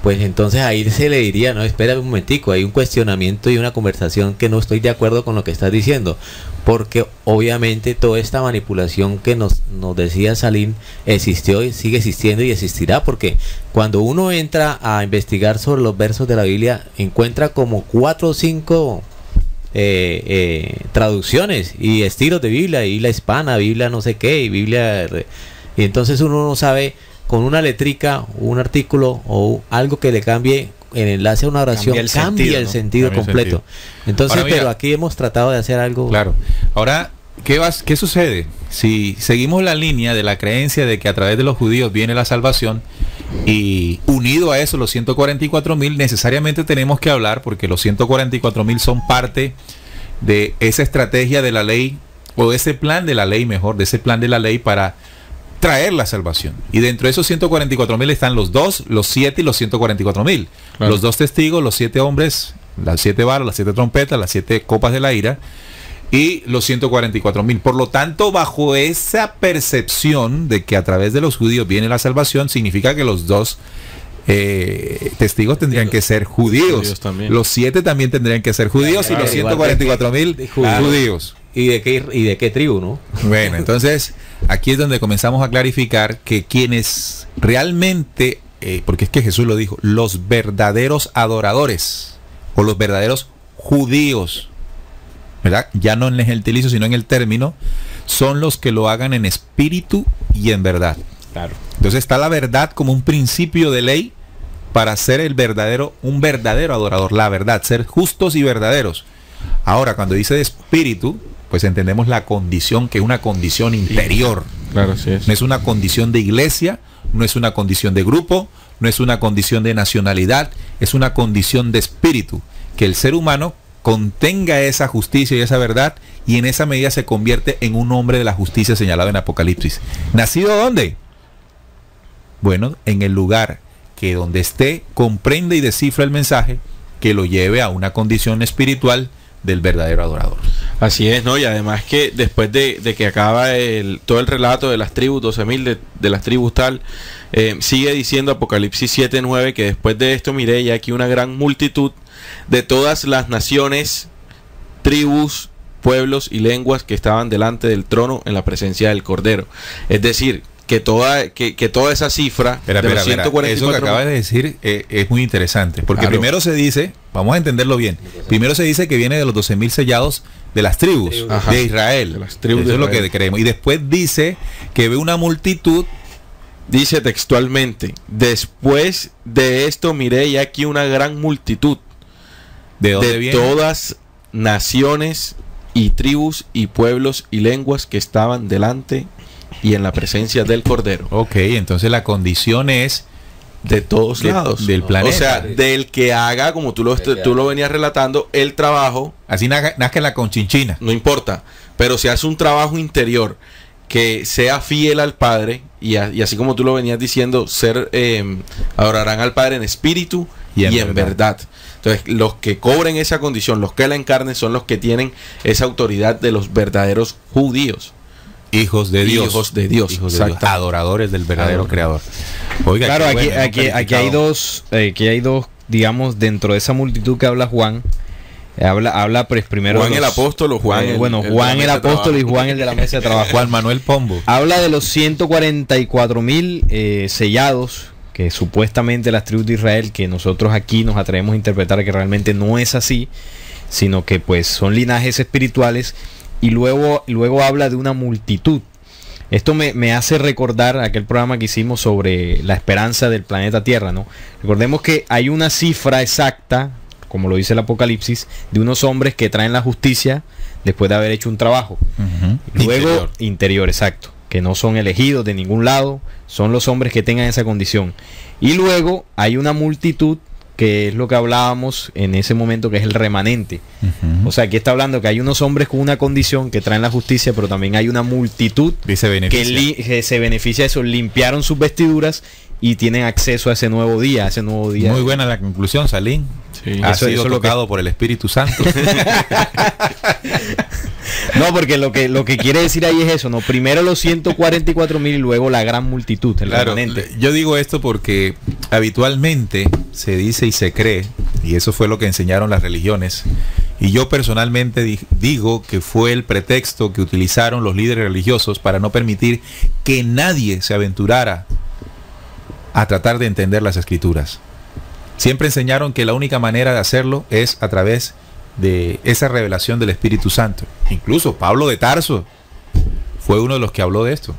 Speaker 6: pues entonces ahí se le diría, no, espera un momentico, hay un cuestionamiento y una conversación que no estoy de acuerdo con lo que estás diciendo, porque obviamente toda esta manipulación que nos decía Salim existió y sigue existiendo y existirá, porque cuando uno entra a investigar sobre los versos de la Biblia, encuentra como 4 o 5 traducciones y estilos de Biblia, Biblia hispana, Biblia no sé qué, y Biblia, y entonces uno no sabe, con una letrica, un artículo o algo que le cambie el enlace a una oración, cambia el sentido completo. Entonces, ahora, pero aquí hemos tratado de hacer algo.
Speaker 3: Claro. Ahora, ¿qué sucede? Si seguimos la línea de la creencia de que a través de los judíos viene la salvación, y unido a eso los 144,000, necesariamente tenemos que hablar, porque los 144,000 son parte de esa estrategia de la ley, o de ese plan de la ley, mejor, de ese plan de la ley para traer la salvación. Y dentro de esos 144,000 están los 2, los 7 y los 144,000. Claro. Los 2 testigos, los 7 hombres, las 7 varas, las 7 trompetas, las 7 copas de la ira, y los 144,000. Por lo tanto, bajo esa percepción de que a través de los judíos viene la salvación, significa que los 2 testigos tendrían que ser judíos. Los 7 también tendrían que ser judíos, y los 144,000 judíos.
Speaker 6: ¿Y de qué tribu, no?
Speaker 3: Bueno, entonces aquí es donde comenzamos a clarificar que quienes realmente, porque es que Jesús lo dijo, los verdaderos adoradores o los verdaderos judíos, ¿verdad? Ya no en el gentilicio, sino en el término, son los que lo hagan en espíritu y en verdad.
Speaker 4: Claro.
Speaker 3: Entonces está la verdad como un principio de ley para ser un verdadero adorador, la verdad, ser justos y verdaderos. Ahora, cuando dice de espíritu, pues entendemos la condición, que es una condición interior.
Speaker 5: Claro, sí es.
Speaker 3: No es una condición de iglesia, no es una condición de grupo, no es una condición de nacionalidad, es una condición de espíritu, que el ser humano contenga esa justicia y esa verdad, y en esa medida se convierte en un hombre de la justicia señalado en Apocalipsis. ¿Nacido dónde? Bueno, en el lugar que donde esté comprende y descifra el mensaje que lo lleve a una condición espiritual del verdadero adorador.
Speaker 5: Así es, ¿no? Y además que después de que acaba todo el relato de las tribus, 12,000 de las tribus tal, sigue diciendo Apocalipsis 7:9 que después de esto miré ya aquí una gran multitud de todas las naciones, tribus, pueblos y lenguas que estaban delante del trono en la presencia del Cordero. Es decir, que toda esa cifra
Speaker 3: de los 144, eso que acabas de decir es muy interesante, porque claro, primero se dice, vamos a entenderlo bien, primero se dice que viene de los 12,000 sellados de las tribus de Israel, de las tribus eso de Israel. Es lo que creemos, y después dice que ve una multitud,
Speaker 5: dice textualmente, después de esto miré y aquí una gran multitud de todas naciones y tribus y pueblos y lenguas que estaban delante y en la presencia del Cordero.
Speaker 3: Ok, entonces la condición es
Speaker 5: de todos lados
Speaker 3: del planeta.
Speaker 5: O sea, del que haga, como tú lo venías relatando, el trabajo.
Speaker 3: Así nazca la conchinchina.
Speaker 5: No importa, pero se hace un trabajo interior que sea fiel al Padre y así como tú lo venías diciendo, adorarán al Padre en espíritu y en verdad. Entonces, los que cobren esa condición, los que la encarnen, son los que tienen esa autoridad de los verdaderos judíos.
Speaker 3: Hijos de Dios.
Speaker 5: Hijos de Dios.
Speaker 3: Adoradores del verdadero creador. Oiga,
Speaker 4: claro, aquí hay dos, digamos, dentro de esa multitud que habla Juan. Habla pues, primero
Speaker 5: Juan el apóstol o Juan
Speaker 4: Juan el apóstol y Juan el de la mesa de trabajo.
Speaker 3: Juan Manuel Pombo.
Speaker 4: Habla de los 144,000 sellados, que supuestamente las tribus de Israel, que nosotros aquí nos atrevemos a interpretar que realmente no es así, sino que pues son linajes espirituales. Y luego habla de una multitud. Esto me hace recordar aquel programa que hicimos sobre la esperanza del planeta Tierra, ¿no? Recordemos que hay una cifra exacta, como lo dice el Apocalipsis, de unos hombres que traen la justicia después de haber hecho un trabajo. Luego, interior, exacto, que no son elegidos de ningún lado, son los hombres que tengan esa condición. Y luego hay una multitud, que es lo que hablábamos en ese momento, que es el remanente. O sea, aquí está hablando que hay unos hombres con una condición que traen la justicia, pero también hay una multitud que se beneficia de eso, limpiaron sus vestiduras y tienen acceso a ese nuevo día,
Speaker 3: Muy buena la conclusión, Salín.
Speaker 5: Sí.
Speaker 3: Ha sido tocado por el Espíritu Santo.
Speaker 4: No, porque lo que quiere decir ahí es eso, ¿no? Primero los 144,000 y luego la gran multitud, el remanente.
Speaker 3: Yo digo esto porque habitualmente se dice y se cree, y eso fue lo que enseñaron las religiones, y yo personalmente digo que fue el pretexto que utilizaron los líderes religiosos para no permitir que nadie se aventurara a tratar de entender las Escrituras. Siempre enseñaron que la única manera de hacerlo es a través de esa revelación del Espíritu Santo. Incluso Pablo de Tarso fue uno de los que habló de esto,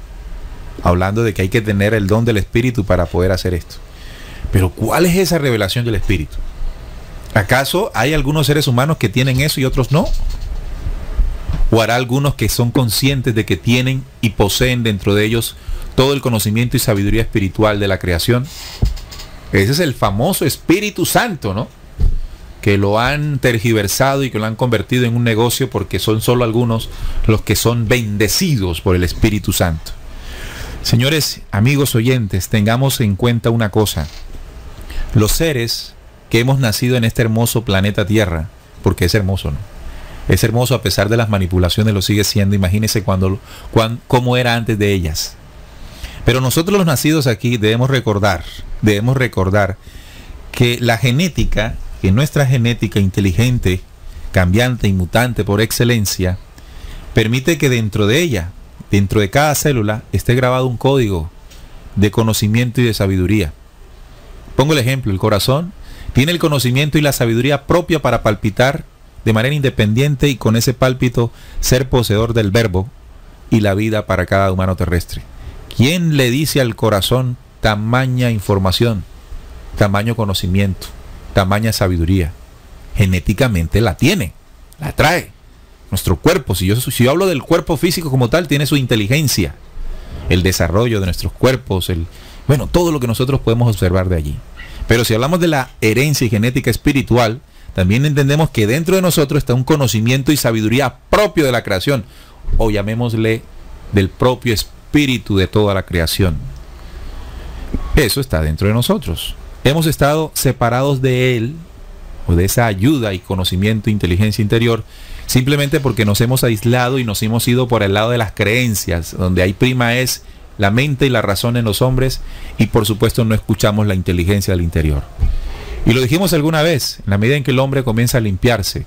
Speaker 3: hablando de que hay que tener el don del Espíritu para poder hacer esto. Pero ¿cuál es esa revelación del Espíritu? ¿Acaso hay algunos seres humanos que tienen eso y otros no? ¿O hará algunos que son conscientes de que tienen y poseen dentro de ellos todo el conocimiento y sabiduría espiritual de la creación? Ese es el famoso Espíritu Santo, ¿no? Que lo han tergiversado y que lo han convertido en un negocio, porque son solo algunos los que son bendecidos por el Espíritu Santo. Señores, amigos oyentes, tengamos en cuenta una cosa. Los seres que hemos nacido en este hermoso planeta Tierra, porque es hermoso, ¿no? Es hermoso a pesar de las manipulaciones, lo sigue siendo. Imagínense cómo era antes de ellas. Pero nosotros los nacidos aquí debemos recordar que la genética, que nuestra genética inteligente, cambiante y mutante por excelencia, permite que dentro de ella, dentro de cada célula, esté grabado un código de conocimiento y de sabiduría. Pongo el ejemplo: el corazón tiene el conocimiento y la sabiduría propia para palpitar de manera independiente y con ese pálpito ser poseedor del verbo y la vida para cada humano terrestre. ¿Quién le dice al corazón tamaña información, tamaño conocimiento, tamaña sabiduría? Genéticamente la tiene, la trae. Nuestro cuerpo, si yo hablo del cuerpo físico como tal, tiene su inteligencia, el desarrollo de nuestros cuerpos, todo lo que nosotros podemos observar de allí. Pero si hablamos de la herencia y genética espiritual, también entendemos que dentro de nosotros está un conocimiento y sabiduría propio de la creación, o llamémosle del propio espíritu de toda la creación. Eso está dentro de nosotros. Hemos estado separados de él, o de esa ayuda y conocimiento e inteligencia interior, simplemente porque nos hemos aislado y nos hemos ido por el lado de las creencias, donde ahí prima es la mente y la razón en los hombres, y por supuesto no escuchamos la inteligencia del interior. Y lo dijimos alguna vez, en la medida en que el hombre comienza a limpiarse,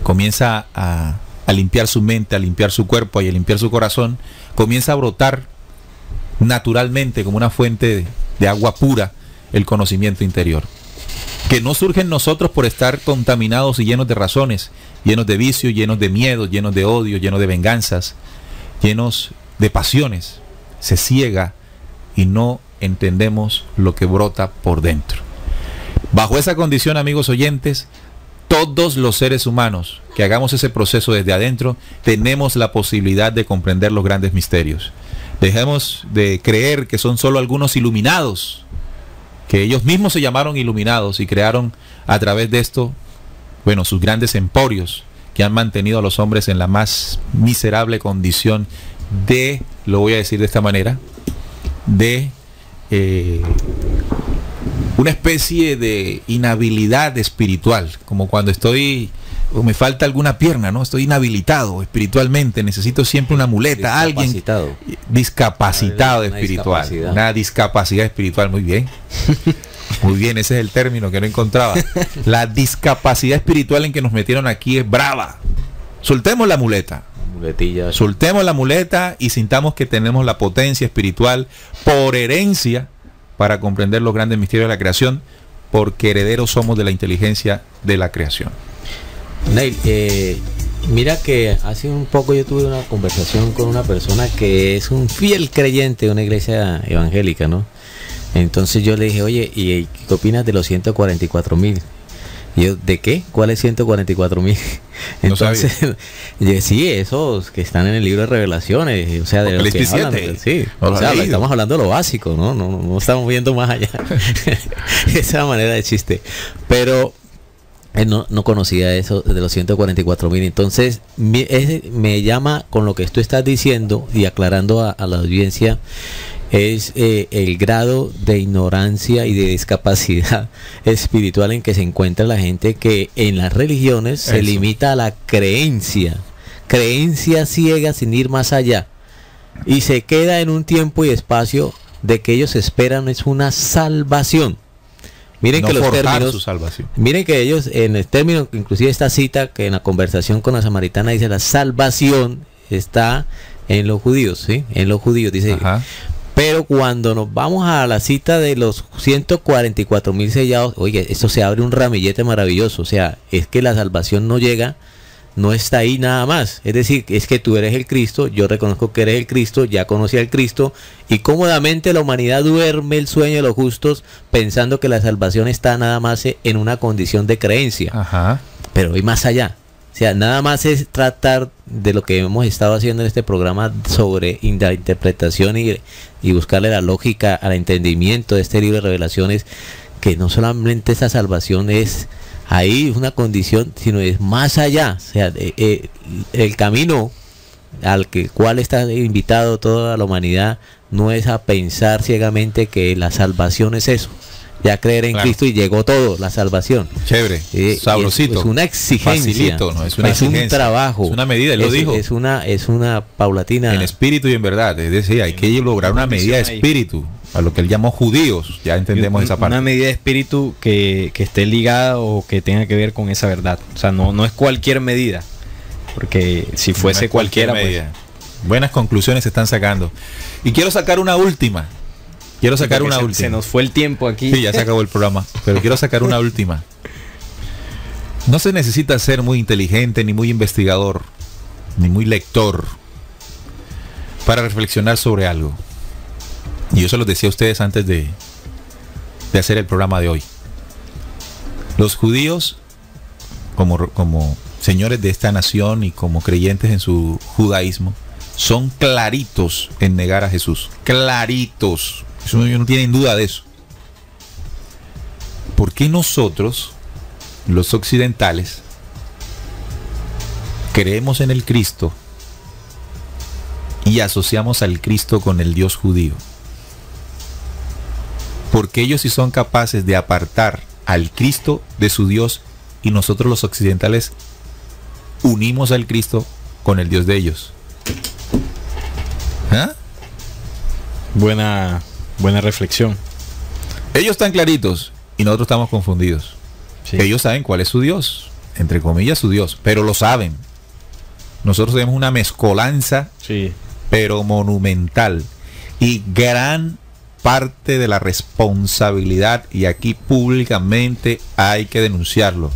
Speaker 3: comienza a limpiar su mente, a limpiar su cuerpo y a limpiar su corazón, comienza a brotar naturalmente como una fuente de agua pura el conocimiento interior, que no surge en nosotros por estar contaminados y llenos de razones, llenos de vicios, llenos de miedo, llenos de odio, llenos de venganzas, llenos de pasiones. Se ciega y no entendemos lo que brota por dentro. Bajo esa condición, amigos oyentes, todos los seres humanos que hagamos ese proceso desde adentro, tenemos la posibilidad de comprender los grandes misterios. Dejemos de creer que son solo algunos iluminados, que ellos mismos se llamaron iluminados y crearon a través de esto, sus grandes emporios que han mantenido a los hombres en la más miserable condición de, lo voy a decir de esta manera, de una especie de inhabilidad espiritual, como cuando me falta alguna pierna, ¿no? Estoy inhabilitado espiritualmente, necesito siempre una muleta, alguien discapacitado espiritual, una discapacidad espiritual. Muy bien, muy bien, ese es el término que no encontraba. La discapacidad espiritual en que nos metieron aquí es brava. Soltemos la muleta. Soltemos la muleta y sintamos que tenemos la potencia espiritual por herencia para comprender los grandes misterios de la creación, porque herederos somos de la inteligencia de la creación.
Speaker 6: Neil, Mira que hace un poco yo tuve una conversación con una persona que es un fiel creyente de una iglesia evangélica, ¿no? Entonces yo le dije, oye, ¿y qué opinas de los 144.000? Y yo, ¿de qué? ¿Cuáles 144.000? Entonces, yo, sí, esos que están en el libro de Revelaciones, o sea, de los que hablan, sí, o sea, estamos hablando de lo básico, ¿no? No estamos viendo más allá. Esa manera de chiste. Pero no conocía eso de los 144.000. Entonces, me llama con lo que tú estás diciendo y aclarando a la audiencia. Es el grado de ignorancia y de discapacidad espiritual en que se encuentra la gente que en las religiones se limita a la creencia ciega sin ir más allá, y se queda en un tiempo y espacio de que ellos esperan es una salvación. Miren no que los términos,
Speaker 3: su salvación.
Speaker 6: Miren que ellos en el término, inclusive esta cita que en la conversación con la samaritana dice la salvación está en los judíos, ¿sí? En los judíos dice. Ajá. Pero cuando nos vamos a la cita de los 144.000 sellados, oye, esto se abre un ramillete maravilloso. O sea, es que la salvación no llega, no está ahí nada más. Es decir, es que tú eres el Cristo, yo reconozco que eres el Cristo, ya conocí al Cristo, y cómodamente la humanidad duerme el sueño de los justos pensando que la salvación está nada más en una condición de creencia. Ajá. Pero hay más allá. O sea, nada más es tratar de lo que hemos estado haciendo en este programa sobre la interpretación y buscarle la lógica al entendimiento de este libro de Revelaciones, que no solamente esa salvación es ahí una condición, sino es más allá. O sea, el camino al cual está invitado toda la humanidad no es a pensar ciegamente que la salvación es eso. Ya creer en Cristo y llegó todo, la salvación.
Speaker 3: Chévere, sabrosito.
Speaker 6: Es una exigencia. Facilito,
Speaker 3: ¿no? Es una exigencia.
Speaker 6: Un trabajo.
Speaker 3: Es una medida, él lo dijo.
Speaker 6: Es una paulatina.
Speaker 3: En espíritu y en verdad. Es decir, hay que lograr una medida de espíritu, a lo que él llamó judíos. Ya entendemos esa parte.
Speaker 4: Una medida de espíritu que esté ligada o que tenga que ver con esa verdad. O sea, no es cualquier medida. Porque si fuese no es cualquiera, medida.
Speaker 3: Pues. Buenas conclusiones se están sacando. Y quiero sacar una última.
Speaker 4: Se nos fue el tiempo aquí.
Speaker 3: Sí, ya se acabó el programa. Pero quiero sacar una última. No se necesita ser muy inteligente, ni muy investigador, ni muy lector para reflexionar sobre algo. Y yo se los decía a ustedes antes de hacer el programa de hoy. Los judíos, como señores de esta nación y como creyentes en su judaísmo, son claritos en negar a Jesús. Claritos. Eso no tienen duda de eso. ¿Por qué nosotros, los occidentales, creemos en el Cristo y asociamos al Cristo con el Dios judío? Porque ellos sí son capaces de apartar al Cristo de su Dios y nosotros los occidentales unimos al Cristo con el Dios de ellos. ¿Ah?
Speaker 4: Buena reflexión.
Speaker 3: Ellos están claritos y nosotros estamos confundidos. Sí. Ellos saben cuál es su Dios, entre comillas su Dios, pero lo saben. Nosotros tenemos una mezcolanza, sí, pero monumental. Y gran parte de la responsabilidad, y aquí públicamente hay que denunciarlo,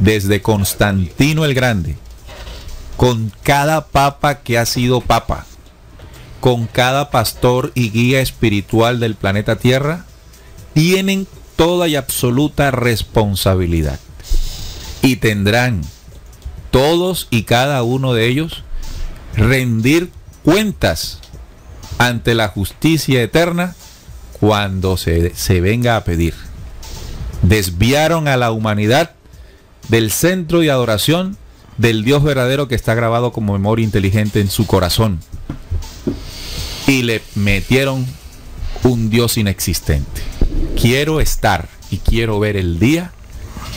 Speaker 3: desde Constantino el Grande, con cada papa que ha sido papa, con cada pastor y guía espiritual del planeta Tierra, tienen toda y absoluta responsabilidad. Y tendrán todos y cada uno de ellos rendir cuentas ante la justicia eterna cuando se venga a pedir. Desviaron a la humanidad del centro de adoración del Dios verdadero que está grabado como memoria inteligente en su corazón. Y le metieron un Dios inexistente. Quiero estar y quiero ver el día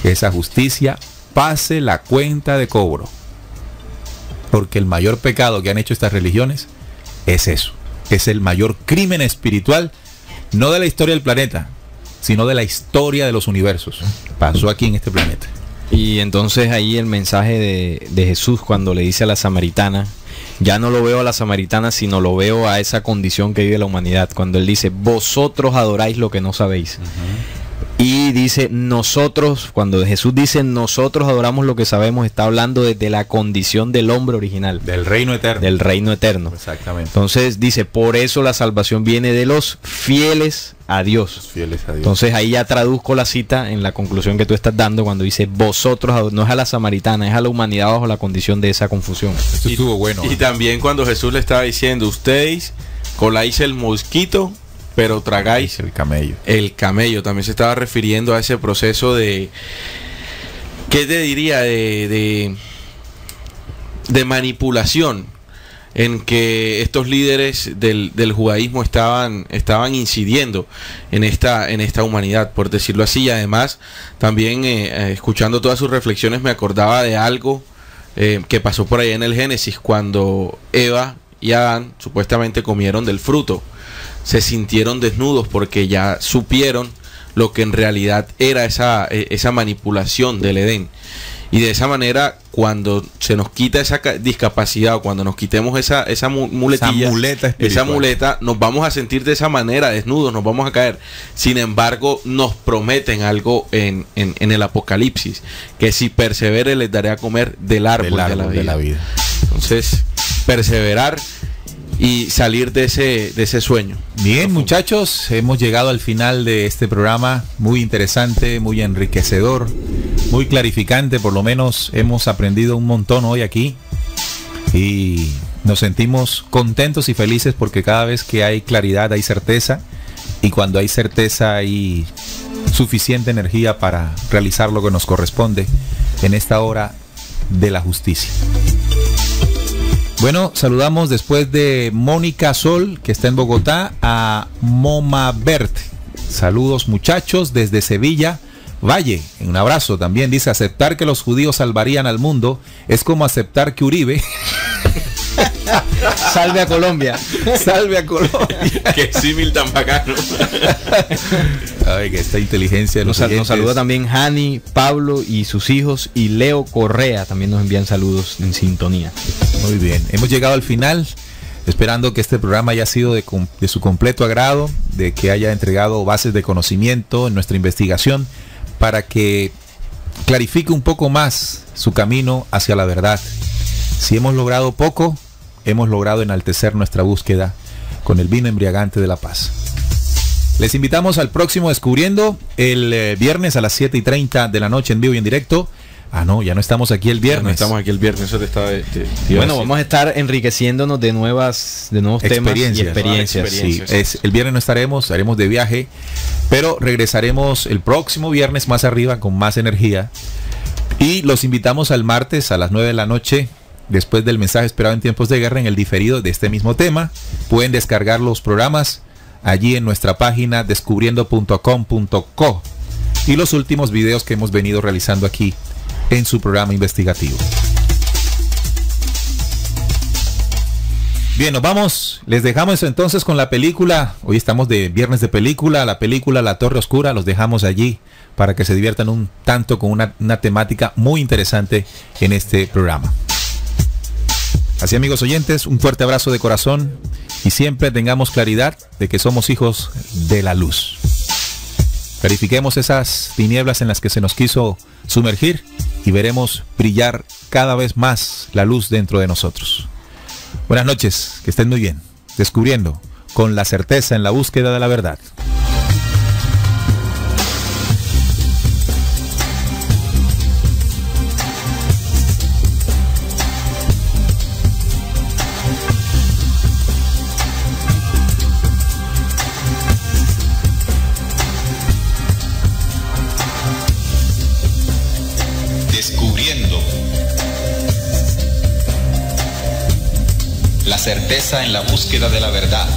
Speaker 3: que esa justicia pase la cuenta de cobro. Porque el mayor pecado que han hecho estas religiones es eso. Es el mayor crimen espiritual, no de la historia del planeta, sino de la historia de los universos. Pasó aquí en este planeta.
Speaker 4: Y entonces ahí el mensaje de Jesús cuando le dice a la samaritana, ya no lo veo a la samaritana, sino lo veo a esa condición que vive la humanidad, cuando él dice, vosotros adoráis lo que no sabéis. Y ahí dice nosotros, cuando Jesús dice nosotros adoramos lo que sabemos, está hablando desde la condición del hombre original.
Speaker 3: Del reino eterno.
Speaker 4: Del reino eterno.
Speaker 3: Exactamente.
Speaker 4: Entonces dice, por eso la salvación viene de los fieles a Dios.
Speaker 3: Los fieles a Dios.
Speaker 4: Entonces ahí ya traduzco la cita en la conclusión que tú estás dando cuando dice vosotros, no es a la samaritana, es a la humanidad bajo la condición de esa confusión.
Speaker 3: Esto estuvo bueno.
Speaker 5: Y también cuando Jesús le estaba diciendo, ustedes coláis el mosquito, pero tragáis
Speaker 3: el camello.
Speaker 5: El camello. También se estaba refiriendo a ese proceso de, ¿qué te diría? De manipulación en que estos líderes del judaísmo estaban incidiendo en esta humanidad, por decirlo así. Y además, también escuchando todas sus reflexiones, me acordaba de algo que pasó por ahí en el Génesis, cuando Eva y Adán supuestamente comieron del fruto. Se sintieron desnudos porque ya supieron lo que en realidad era esa manipulación del Edén. Y de esa manera, cuando se nos quita esa discapacidad, o cuando nos quitemos esa muletilla, esa muleta, nos vamos a sentir de esa manera, desnudos, nos vamos a caer. Sin embargo, nos prometen algo en el Apocalipsis, que si persevere les daré a comer del árbol de la vida. Entonces, perseverar y salir de ese sueño.
Speaker 3: Bien, muchachos, hemos llegado al final de este programa, muy interesante, muy enriquecedor, muy clarificante. Por lo menos hemos aprendido un montón hoy aquí y nos sentimos contentos y felices porque cada vez que hay claridad hay certeza, y cuando hay certeza hay suficiente energía para realizar lo que nos corresponde en esta hora de la justicia. Bueno, saludamos después de Mónica Sol, que está en Bogotá, a Moma Bert. Saludos, muchachos, desde Sevilla, Valle. Un abrazo también. Dice, aceptar que los judíos salvarían al mundo es como aceptar que Uribe
Speaker 4: salve a Colombia.
Speaker 3: Salve a Colombia.
Speaker 5: Qué símil tan bacano.
Speaker 3: Ay, que esta inteligencia de los oyentes.
Speaker 4: Nos saluda también Hani, Pablo y sus hijos, y Leo Correa también nos envían saludos en sintonía.
Speaker 3: Muy bien, hemos llegado al final, esperando que este programa haya sido de su completo agrado, de que haya entregado bases de conocimiento en nuestra investigación para que clarifique un poco más su camino hacia la verdad. Si hemos logrado poco, hemos logrado enaltecer nuestra búsqueda con el vino embriagante de la paz. Les invitamos al próximo Descubriendo, el viernes a las 7:30 de la noche en vivo y en directo. Ah, no, ya no estamos aquí el viernes.
Speaker 5: No estamos aquí el viernes, eso te estaba...
Speaker 4: Bueno, vamos a estar enriqueciéndonos de nuevos temas y experiencias.
Speaker 3: Sí, el viernes no estaremos de viaje, pero regresaremos el próximo viernes más arriba con más energía. Y los invitamos al martes a las 9 de la noche, después del mensaje esperado en tiempos de guerra, en el diferido de este mismo tema. Pueden descargar los programas allí en nuestra página descubriendo.com.co y los últimos videos que hemos venido realizando aquí en su programa investigativo. Bien, nos vamos, les dejamos entonces con la película. Hoy estamos de viernes de película, la película La Torre Oscura. Los dejamos allí para que se diviertan un tanto con una temática muy interesante en este programa. Así, amigos oyentes, un fuerte abrazo de corazón y siempre tengamos claridad de que somos hijos de la luz. Verifiquemos esas tinieblas en las que se nos quiso sumergir y veremos brillar cada vez más la luz dentro de nosotros. Buenas noches, que estén muy bien. Descubriendo con la certeza en la búsqueda de la verdad.
Speaker 2: Descubriendo la certeza en la búsqueda de la verdad.